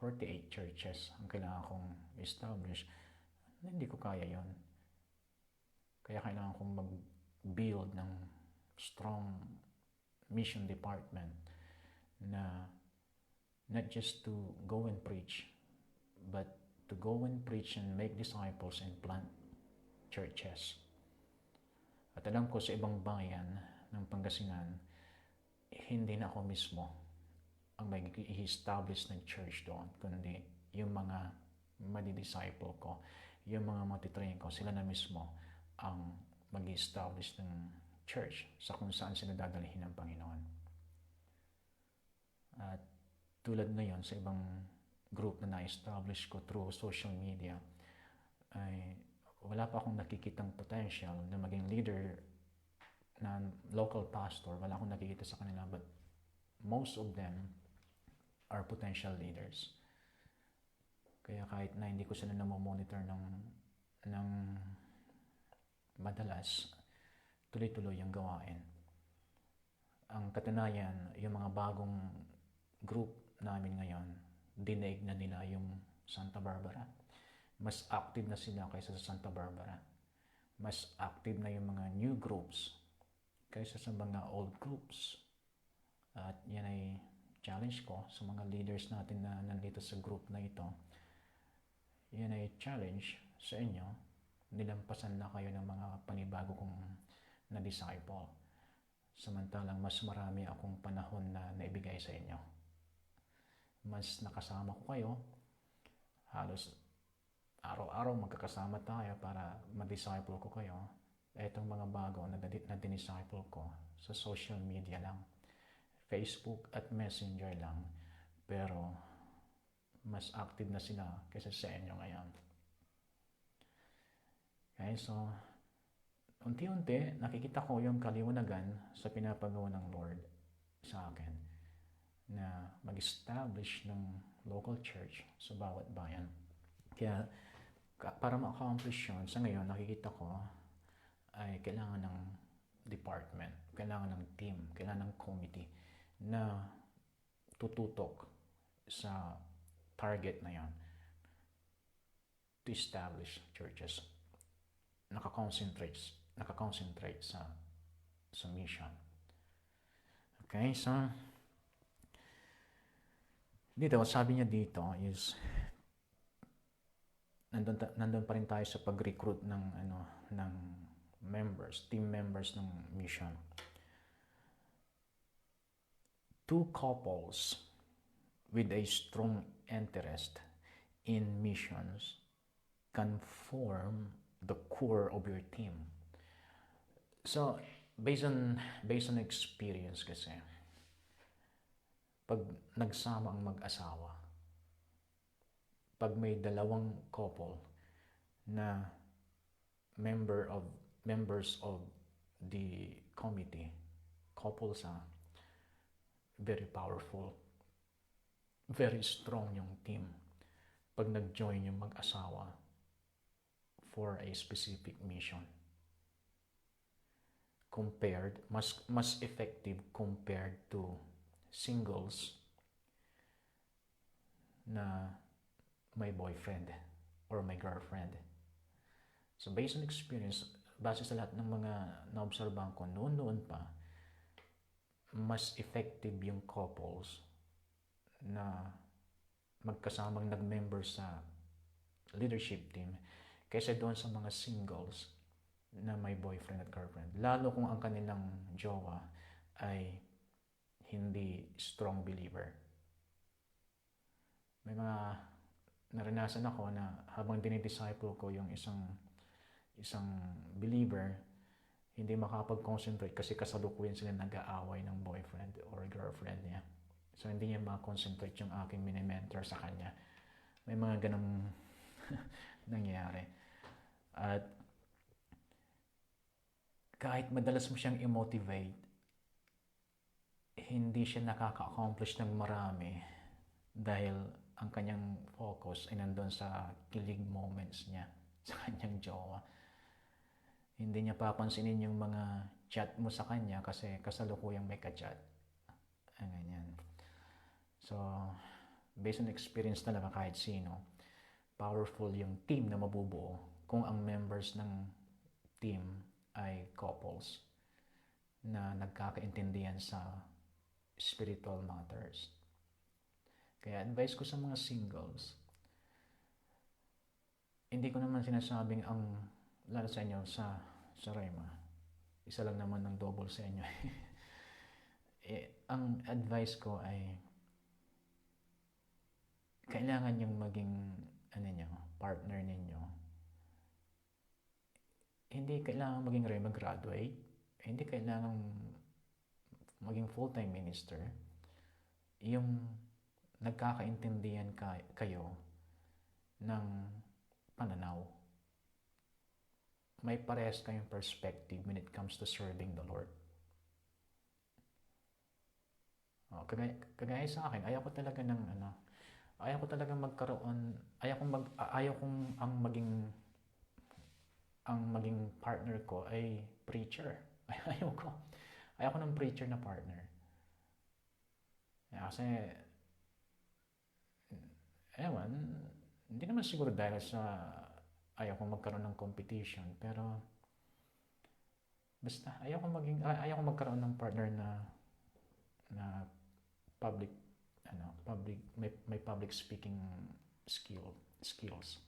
48 churches ang kailangan kong establish. Hindi ko kaya yon. Kaya kailangan kong mag-build ng strong mission department na not just to go and preach, but to go and preach and make disciples and plant churches. At alam ko sa ibang bayan ng Pangasinan, hindi na ako mismo ang mag-i-establish ng church doon, kundi yung mga madi-disciple ko, yung mga matitrain ko, sila na mismo ang mag-i-establish ng church sa kung saan sila dadalhin ng Panginoon. At tulad ngayon sa ibang group na na-establish ko through social media, ay wala pa akong nakikitang potential na maging leader na local pastor. Wala akong nakikita sa kanila, but most of them are potential leaders. Kaya kahit na hindi ko sila namomonitor ng madalas, tuloy-tuloy yung gawain. Ang katunayan, yung mga bagong group namin ngayon, dinaig na nila yung Santa Barbara. Mas active na sila kaysa sa Santa Barbara. Mas active na yung mga new groups kaysa sa mga old groups. At yan ay challenge ko sa mga leaders natin na nandito sa group na ito. Yan ay challenge sa inyo. Nilampasan na kayo ng mga panibago kong na disciple. Samantalang mas marami akong panahon na naibigay sa inyo. Mas nakasama ko kayo. Halos araw-araw magkakasama tayo para ma-disciple ko kayo. Itong mga bago na dinisciple ko sa social media lang. Facebook at Messenger lang. Pero mas active na sila kaysa sa inyo ngayon. Okay, so unti-unti nakikita ko yung kaliwanagan sa pinapagawa ng Lord sa akin na mag-establish ng local church sa bawat bayan. Kaya para ma-accomplish yun, sa ngayon nakikita ko ay kailangan ng department, kailangan ng team, kailangan ng committee na tututok sa target na yan to establish churches. Nakakonsentrate sa mission. Okay, so dito, sabi niya dito is nandun pa rin tayo sa pag-recruit ng team members ng mission. 2 couples with a strong interest in missions can form the core of your team. So, based on experience kasi, pag nagsama ang mag-asawa, pag may dalawang couple na members of the committee, couples very powerful, very strong yung team pag nag-join yung mag-asawa for a specific mission. Mas effective compared to singles na may boyfriend or may girlfriend. So based on experience, base sa lahat ng mga naobserbahan ko noon pa, mas effective yung couples na magkasamang nag-member sa leadership team kaysa doon sa mga singles na may boyfriend at girlfriend. Lalo kung ang kanilang jowa ay hindi strong believer. May mga naranasan ako na habang dinidisciple ko yung isang believer, hindi makapag-concentrate kasi kasalukuyan sila nag-aaway ng boyfriend or girlfriend niya. So hindi niya makakonsentrate yung aking mini-mentor sa kanya. May mga ganong nangyayari. At kahit madalas mo siyang i-motivate, hindi siya nakaka-accomplish ng marami dahil ang kanyang focus ay nandun sa kilig moments niya sa kanyang jowa. Hindi niya papansinin yung mga chat mo sa kanya kasi kasalukuyang may ka-chat. Ganyan. So, based on experience talaga kahit sino, powerful yung team na mabubuo kung ang members ng team ay couples na nagkakaintindihan sa spiritual matters. Kaya advice ko sa mga singles, hindi ko naman sinasabing lalo sa inyo, sa Rema, isa lang naman ng double sa inyo. Ang advice ko ay kailangan yung maging partner ninyo. Hindi kailangan maging Rema graduate, hindi kailangan maging full-time minister. Yung nagkakaintindihan kayo ng pananaw. may parehas kayong perspective when it comes to serving the Lord. Kagaya sa akin, ayaw ko talaga ng ayaw ko talaga magkaroon, ayaw kong ang maging partner ko ay preacher. Ayaw ko. Ayaw ko ng preacher na partner. Kasi, ewan, hindi naman siguro dahil sa ayaw kong magkaroon ng competition, pero basta ayaw kong magkaroon ng partner na public may public speaking skills.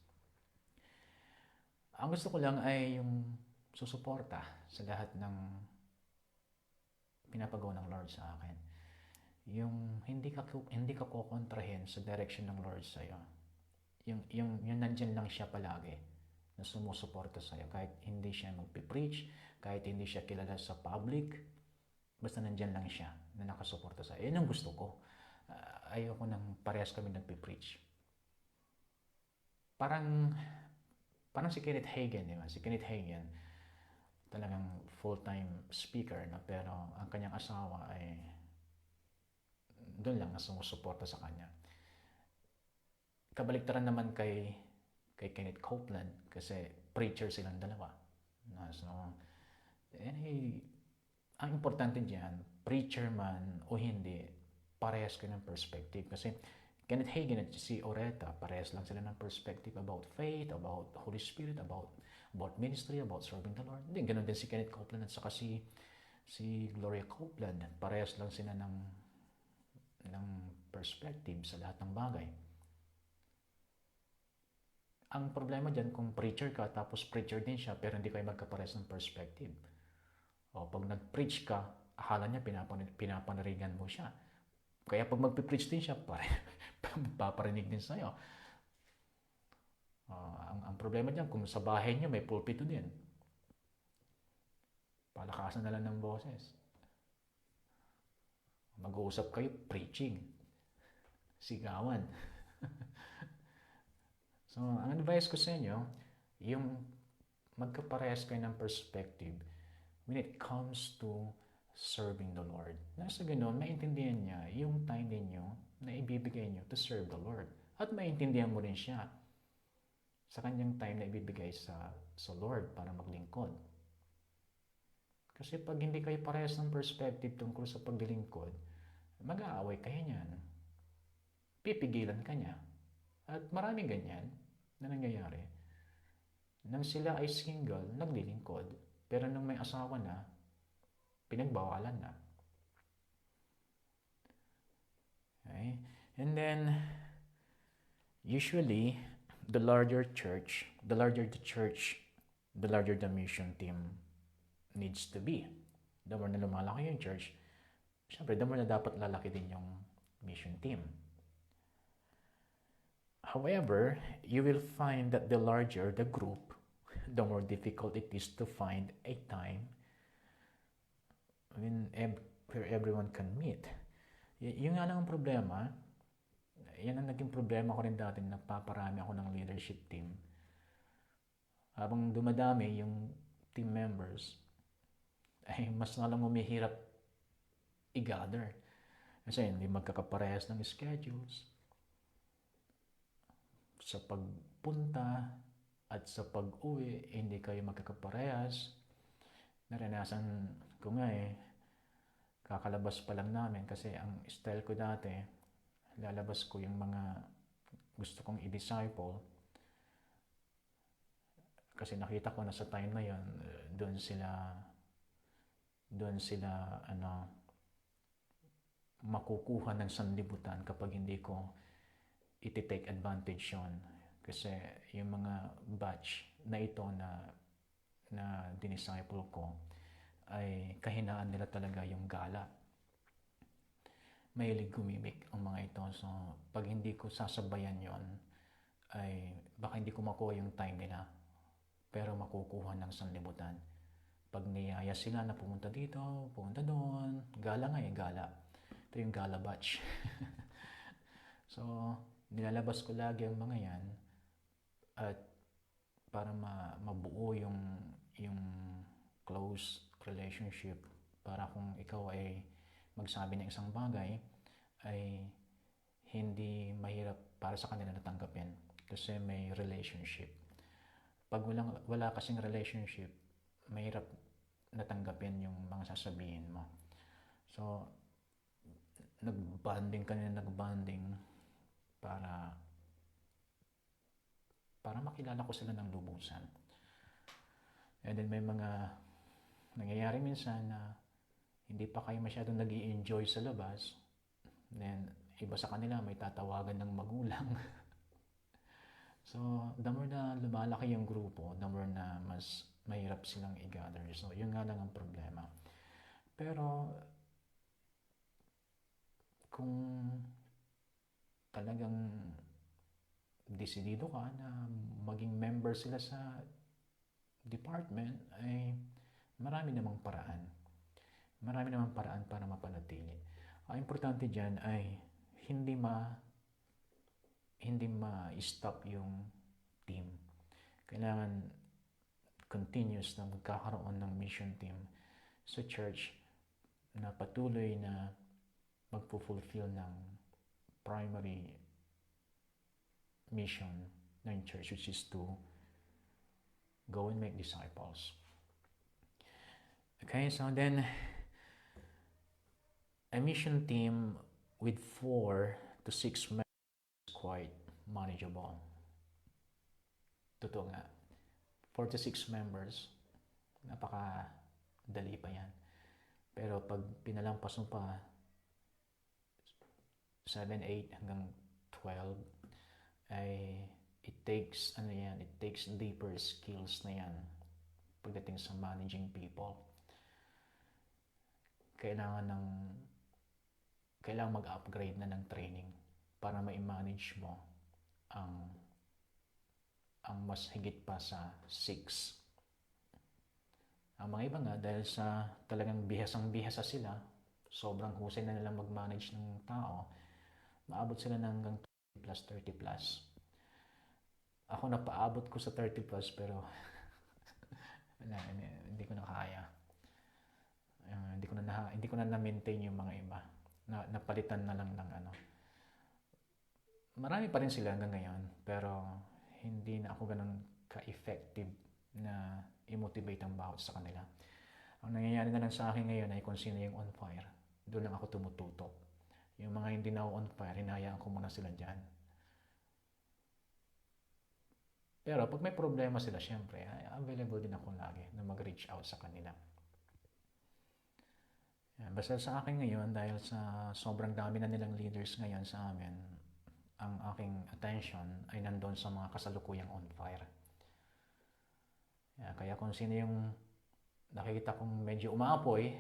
Ang gusto ko lang ay yung susuporta sa lahat ng pinapagawa ng Lord sa akin. Yung hindi ka kokontrahin sa direction ng Lord sa iyo. Yung nandiyan lang siya palagi na sumusuporta sa iyo kahit hindi siya magpe-preach, kahit hindi siya kilala sa public, basta nandiyan lang siya na nakasuporta sa iyo. Yun ang gusto ko. Ayoko nang parehas kami nagpe-preach. Parang si Kenneth Hagin, di ba? Si Kenneth Hagin, talagang full-time speaker na, pero ang kanyang asawa ay doon lang na sumusuporta sa kanya. Kabaliktaran naman kay Kenneth Copeland kasi preacher silang dalawa. So, ang importante diyan, preacher man o hindi, parehas kayo ng perspective. Kasi Kenneth Hagin at si Oretta, parehas lang sila ng perspective about faith, about Holy Spirit, about ministry, about serving the Lord. Hindi, ganun din si Kenneth Copeland at saka si Gloria Copeland. Parehas lang sila ng perspective sa lahat ng bagay. Ang problema dyan, kung preacher ka, tapos preacher din siya, pero hindi kayo magkaparehas ng perspective. O pag nag-preach ka, akala niya pinapanarigan mo siya. Kaya pag magpipreach din siya, paparinig din sa'yo. Ang problema dyan, kung sa bahay niyo may pulpito din, palakasan na lang ng boses. Mag-uusap kayo, preaching. Sigawan. So, ang advice ko sa inyo, yung magkaparehas kayo ng perspective when it comes to serving the Lord. Nasa ganoon, maintindihan niya yung time ninyo na ibibigay niyo to serve the Lord. At maintindihan mo rin siya sa kanyang time na ibibigay sa Lord para maglingkod. Kasi pag hindi kayo parehas ng perspective tungkol sa paglilingkod, mag-aaway kayo niyan. Pipigilan ka niya. At maraming ganyan na nangyayari. Nang sila ay single, naglilingkod. Pero nang may asawa na, pinagbawalan na. Okay? And then, usually, the larger the church, the larger the mission team needs to be. The more na lumalaki yung church, syempre, the more na dapat lalaki din yung mission team. However, you will find that the larger the group, the more difficult it is to find a time where everyone can meet. Yung nga lang ang problema, yan ang naging problema ko rin dati, nagpaparami ako ng leadership team. Habang dumadami yung team members, ay mas na lang umihirap i-gather. Kasi hindi magkakaparehas ng schedules. Sa pagpunta at sa pag-uwi, hindi kayo magkakaparehas. Naranasan ko nga kakalabas pa lang namin kasi ang style ko dati, lalabas ko yung mga gusto kong i-disciple. Kasi nakita ko na sa time na yon, doon sila makukuha ng sanlibutan kapag hindi ko iti-take advantage yon. Kasi yung mga batch na ito na dinisciple ko ay kahinaan nila talaga yung gala. Mahilig gumimik ang mga ito. So, pag hindi ko sasabayan yon, ay baka hindi ko makuha yung time nila. Pero makukuha ng sanlibutan. Pag niyaya sila na pumunta dito, pumunta doon, gala nga gala. Ito yung gala batch. So, nilalabas ko lagi ang mga yan at para mabuo yung yung close relationship para kung ikaw ay magsabi ng isang bagay ay hindi mahirap para sa kanila natanggapin kasi may relationship. Pag wala kasing relationship, mahirap natanggapin yung mga sasabihin mo. So, nagbanding para makilala ko sila ng lubusan. And then may mga nangyayari minsan na hindi pa kayo masyadong nag-i-enjoy sa labas. Then, iba sa kanila may tatawagan ng magulang. So, the more na lumalaki yung grupo, the more na mas mahirap silang i-gather. So, yun nga lang ang problema. Pero, kung talagang desidido ka na maging member sila sa department, ay marami namang paraan. Marami namang paraan para mapanatili. Ang importante dyan ay hindi ma-stop yung team. Kailangan continuous na magkakaroon ng mission team sa church na patuloy na magpo-fulfill ng primary mission ng church, which is to go and make disciples. Okay, so then a mission team with 4 to 6 members is quite manageable. Totoo nga. 4 to 6 members, napakadali pa yan. Pero pag pinalampas mo pa 7, 8 hanggang 12, ay it takes deeper skills na yan pagdating sa managing people. Kailangan mag-upgrade na ng training para ma-manage mo ang mas higit pa sa 6. Ang mga iba nga, dahil sa talagang bihasang-bihasa sila, sobrang husay na nilang mag-manage ng tao, maabot sila ng hanggang 20 plus, 30 plus. Ako napaabot ko sa 30 plus pero hindi ko na kaya. Hindi ko na na-maintain yung mga iba. Napalitan na lang ng ano. Marami pa rin sila hanggang ngayon, pero hindi na ako ganun ka-effective na i-motivate ang bawat sa kanila. Ang nangyayari na lang sa akin ngayon ay kung sino yung on fire. Doon lang ako tumututok. Yung mga hindi na on fire, hinahayaan ko muna sila dyan. Pero pag may problema sila, syempre, available din ako lagi na mag-reach out sa kanila. Basta sa akin ngayon, dahil sa sobrang dami na nilang leaders ngayon sa amin, ang aking attention ay nandoon sa mga kasalukuyang on fire. Kaya kung sino yung nakikita kong medyo umaapoy,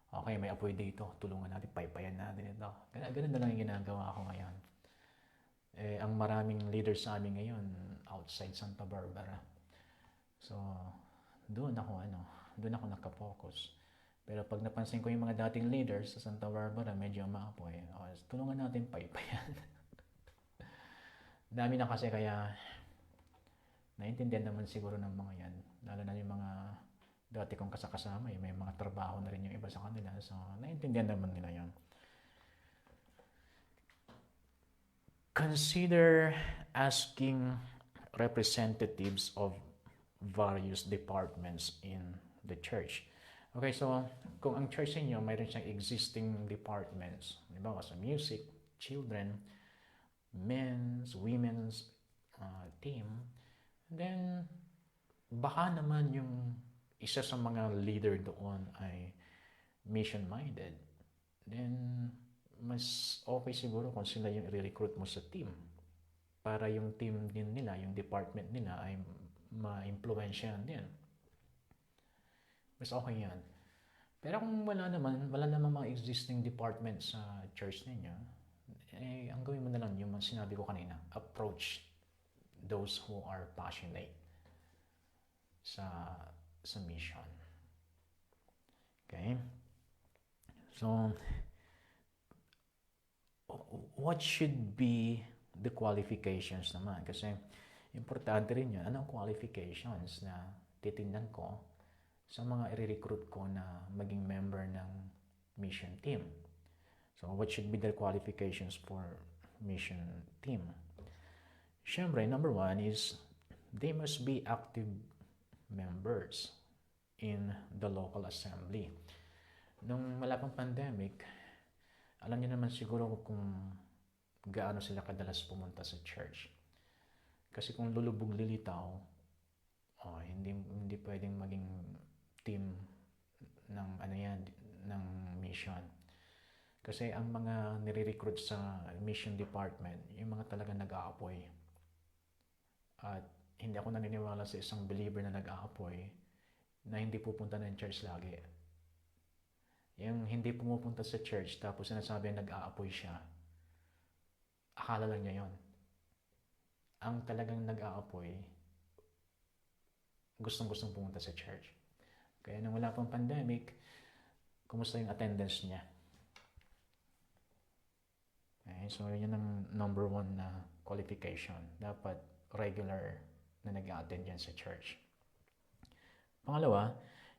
okay, may apoy dito, tulungan natin, paypayan natin ito. Ganun na lang yung ginagawa ko ngayon. Ang maraming leaders sa amin ngayon, outside Santa Barbara. So, doon ako nakapokus. Pero pag napansin ko yung mga dating leaders sa Santa Barbara, medyo maapoy. Tulungan natin paypayan. Dami na kasi kaya naintindihan naman siguro ng mga yan. Lalo na yung mga dati kong kasama, may mga trabaho na rin yung iba sa kanila. So, naintindihan naman nila yan. Consider asking representatives of various departments in the church. Okay, so kung ang church niyo mayroon siyang existing departments, halimbawa sa music, children, men's, women's team, then baka naman yung isa sa mga leader doon ay mission-minded. Then mas okay siguro kung sila yung i-recruit mo sa team para yung team din nila, yung department nila ay ma-impluwensyahan din. Mas okay yan. Pero kung wala naman mga existing department sa church ninyo, ang gawin mo na lang yung sinabi ko kanina, approach those who are passionate sa mission. Okay? So, what should be the qualifications naman? Kasi importante rin yun. Anong qualifications na titingnan ko sa mga i-recruit ko na maging member ng mission team. So, what should be their qualifications for mission team? Siyempre, number one is they must be active members in the local assembly. Nung wala pang pandemic, alam niyo naman siguro kung gaano sila kadalas pumunta sa church. Kasi kung lulubog lilitaw, hindi pwedeng maging team ng ng mission. Kasi ang mga nire-recruit sa mission department, yung mga talagang nag-aapoy. At hindi ako naniniwala sa isang believer na nag-aapoy na hindi pupunta ng church lagi. Yung hindi pumupunta sa church tapos sinasabi nag-aapoy siya, akala lang niya yon. Ang talagang nag-aapoy, gustong-gustong pumunta sa church. Kaya nung wala pang pandemic, kumusta yung attendance niya? Okay, so yun ang number one na qualification. Dapat regular na nag-attend yan sa church. Pangalawa,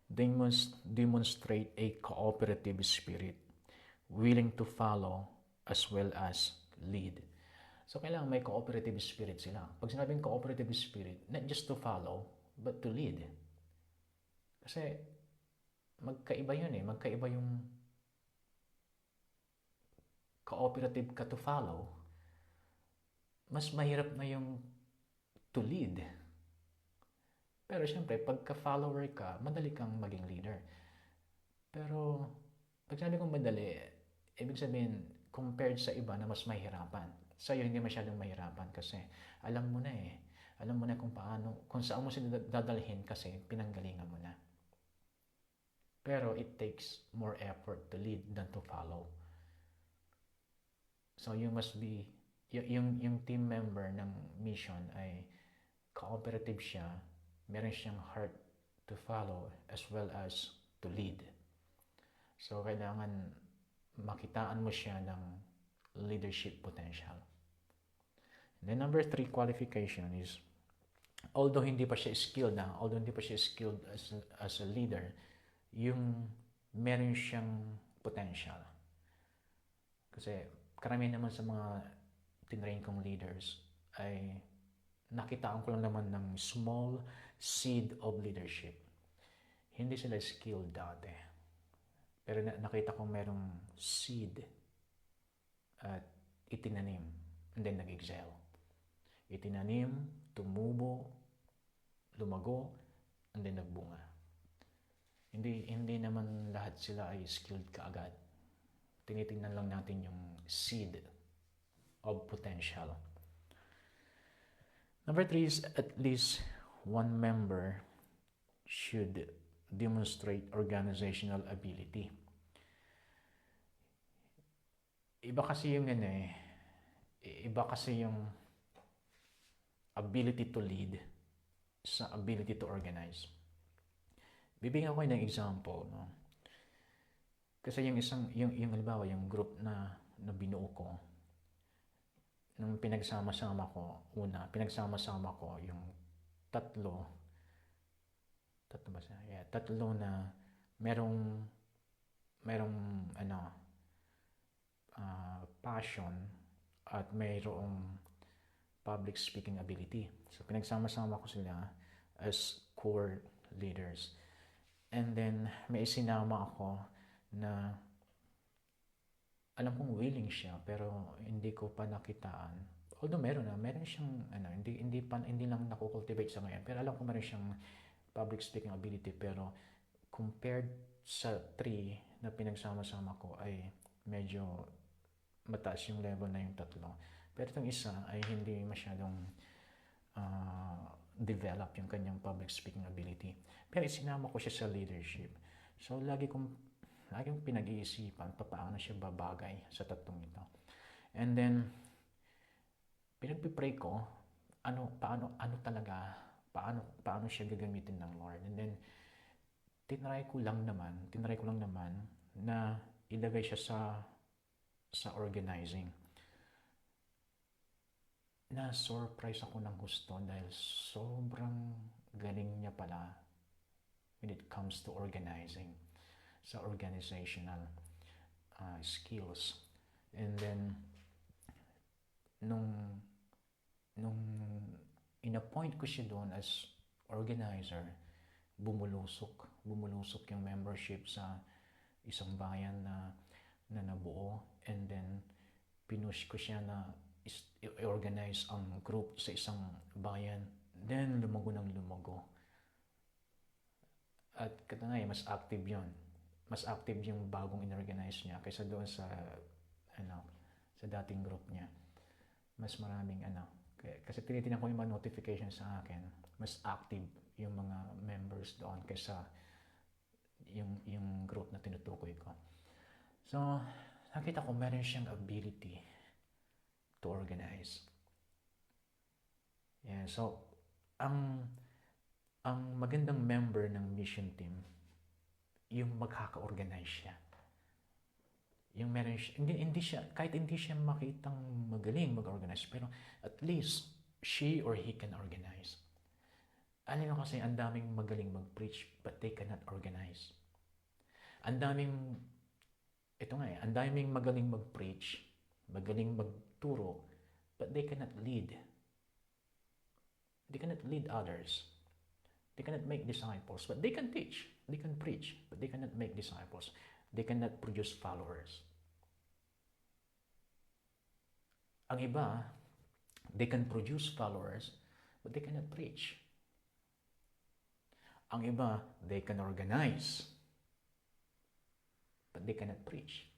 they must demonstrate a cooperative spirit, willing to follow as well as lead. So kailangan may cooperative spirit sila. Pag sinabing cooperative spirit, not just to follow, but to lead. Kasi magkaiba yun eh. Magkaiba yung cooperative ka to follow, mas mahirap na yung to lead. Pero syempre, pagka-follower ka, madali kang maging leader. Pero, pag sabi kong madali, ibig sabihin, compared sa iba na mas mahirapan. Sa'yo, hindi masyadong mahirapan kasi alam mo na eh. Alam mo na kung paano, kung saan mo sila dadalhin kasi pinanggalingan mo na. Pero it takes more effort to lead than to follow. So you must be, yung team member ng mission ay cooperative siya, meron siyang heart to follow as well as to lead. So kailangan makitaan mo siya ng leadership potential. And then number 3 qualification is, although hindi pa siya skilled as a leader, yung meron siyang potential. Kasi karamihan naman sa mga tinrain kong leaders ay nakitaan ko lang naman ng small seed of leadership. Hindi sila skilled dati. Pero nakita ko merong seed at itinanim and then nag-excel. Itinanim, tumubo, lumago, and then nagbunga. Hindi naman lahat sila ay skilled kaagad. Tinitingnan lang natin yung seed of potential. Number 3 is at least one member should demonstrate organizational ability. Iba kasi yung ability to lead sa ability to organize. Bibigyan ko kayo ng example, no? Kasi yung halimbawa, yung group na binuo ko, nung pinagsama-sama ko yung tatlo na merong passion at mayroong public speaking ability. So pinagsama-sama ko sila as core leaders. And then may isinama ako na alam kong willing siya pero hindi ko pa nakitaan. Although meron siyang hindi lang nakukultivate sa ngayon, pero alam ko meron siyang public speaking ability, pero compared sa 3 na pinagsama-sama ko ay medyo mataas yung level na yung tatlo. Pero itong isa ay hindi masyadong develop yung kanyang public speaking ability. Pero isinama ko siya sa leadership. So lagi kong pinag-iisipan paano siya babagay sa tatlong ito. And then pinagpipray ko paano siya gagamitin ng Lord. And then tinry ko lang naman na ilagay siya sa organizing. Na-surprise ako ng gusto dahil sobrang galing niya pala when it comes comes to organizing, sa organizational skills. And then, nung in-appoint ko siya doon as organizer, bumulusok yung membership sa isang bayan na nabuo, and then pinush ko siya na i-organize ang group sa isang bayan. Then lumago ng lumago. At katangay, mas active yon. Mas active yung bagong inorganize niya kaysa doon sa sa dating group niya. Mas maraming kasi tinitingnan ko yung mga notification sa akin, mas active yung mga members doon kaysa yung group na tinutukoy ko. So, nakita ko meron siyang ability to organize. Yeah, so ang magandang member ng mission team, yung magkaka-organize siya. Yung meron siya, hindi siya, kahit hindi siya makitang magaling mag-organize, pero at least she or he can organize. Alam mo kasi, ang daming magaling mag-preach, but they cannot organize. Ang daming magaling mag-preach, magaling magturo, but they cannot lead. They cannot lead others. They cannot make disciples, but they can teach. They can preach, but they cannot make disciples. They cannot produce followers. Ang iba, they can produce followers, but they cannot preach. Ang iba, they can organize, but they cannot preach.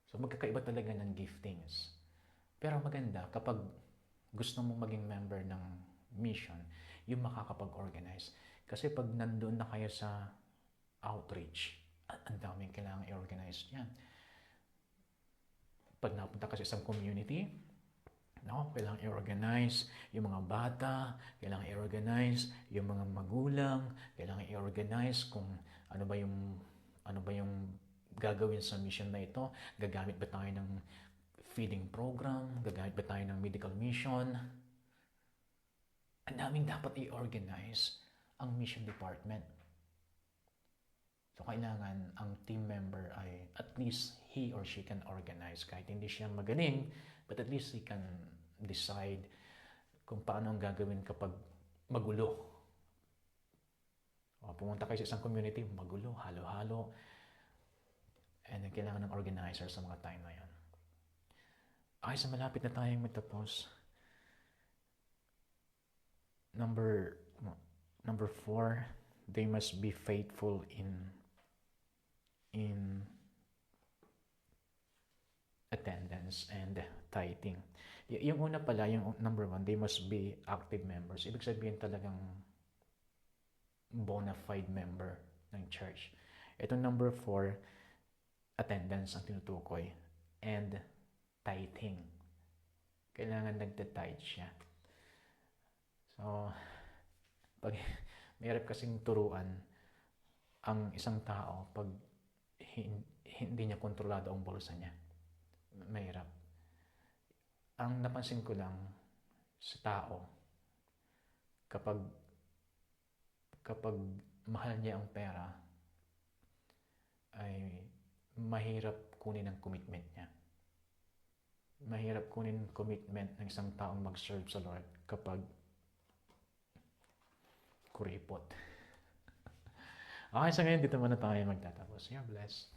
So magkakaiba talaga ng giftings. Pero maganda kapag gusto mong maging member ng mission, yung makakapag-organize. Kasi pag nandun na kayo sa outreach, ang daming kailangan i-organize yan. Pag napunta ka sa isang community, kailangan i-organize yung mga bata, kailangan i-organize yung mga magulang, kailangan i-organize kung ano ba yung gagawin sa mission na ito. Gagamit ba tayo ng feeding program? Gagamit ba tayo ng medical mission? Ang daming dapat i-organize ang mission department. So, kailangan ang team member ay at least he or she can organize. Kahit hindi siya magaling, but at least he can decide kung paano ang gagawin kapag magulo. Pumunta kayo sa isang community, magulo, halo-halo. And then, kailangan ng organizer sa mga time na yan. Okay, so malapit na tayong matapos. Number 4, they must be faithful in attendance and tithing. Yung una pala, yung number 1, they must be active members. Ibig sabihin talagang bona fide member ng church. Itong number 4, attendance ang tinutukoy, and tithing. Kailangan nagtitithe siya. So, pag mahirap kasing turuan ang isang tao pag hindi niya kontrolado ang bulsa niya. Mahirap. Ang napansin ko lang sa tao, kapag mahal niya ang pera, ay mahirap kunin ang commitment niya. Mahirap kunin ang commitment ng isang taong mag-serve sa Lord kapag kuripot. Okay, so ngayon dito muna tayo magtatapos. You're blessed.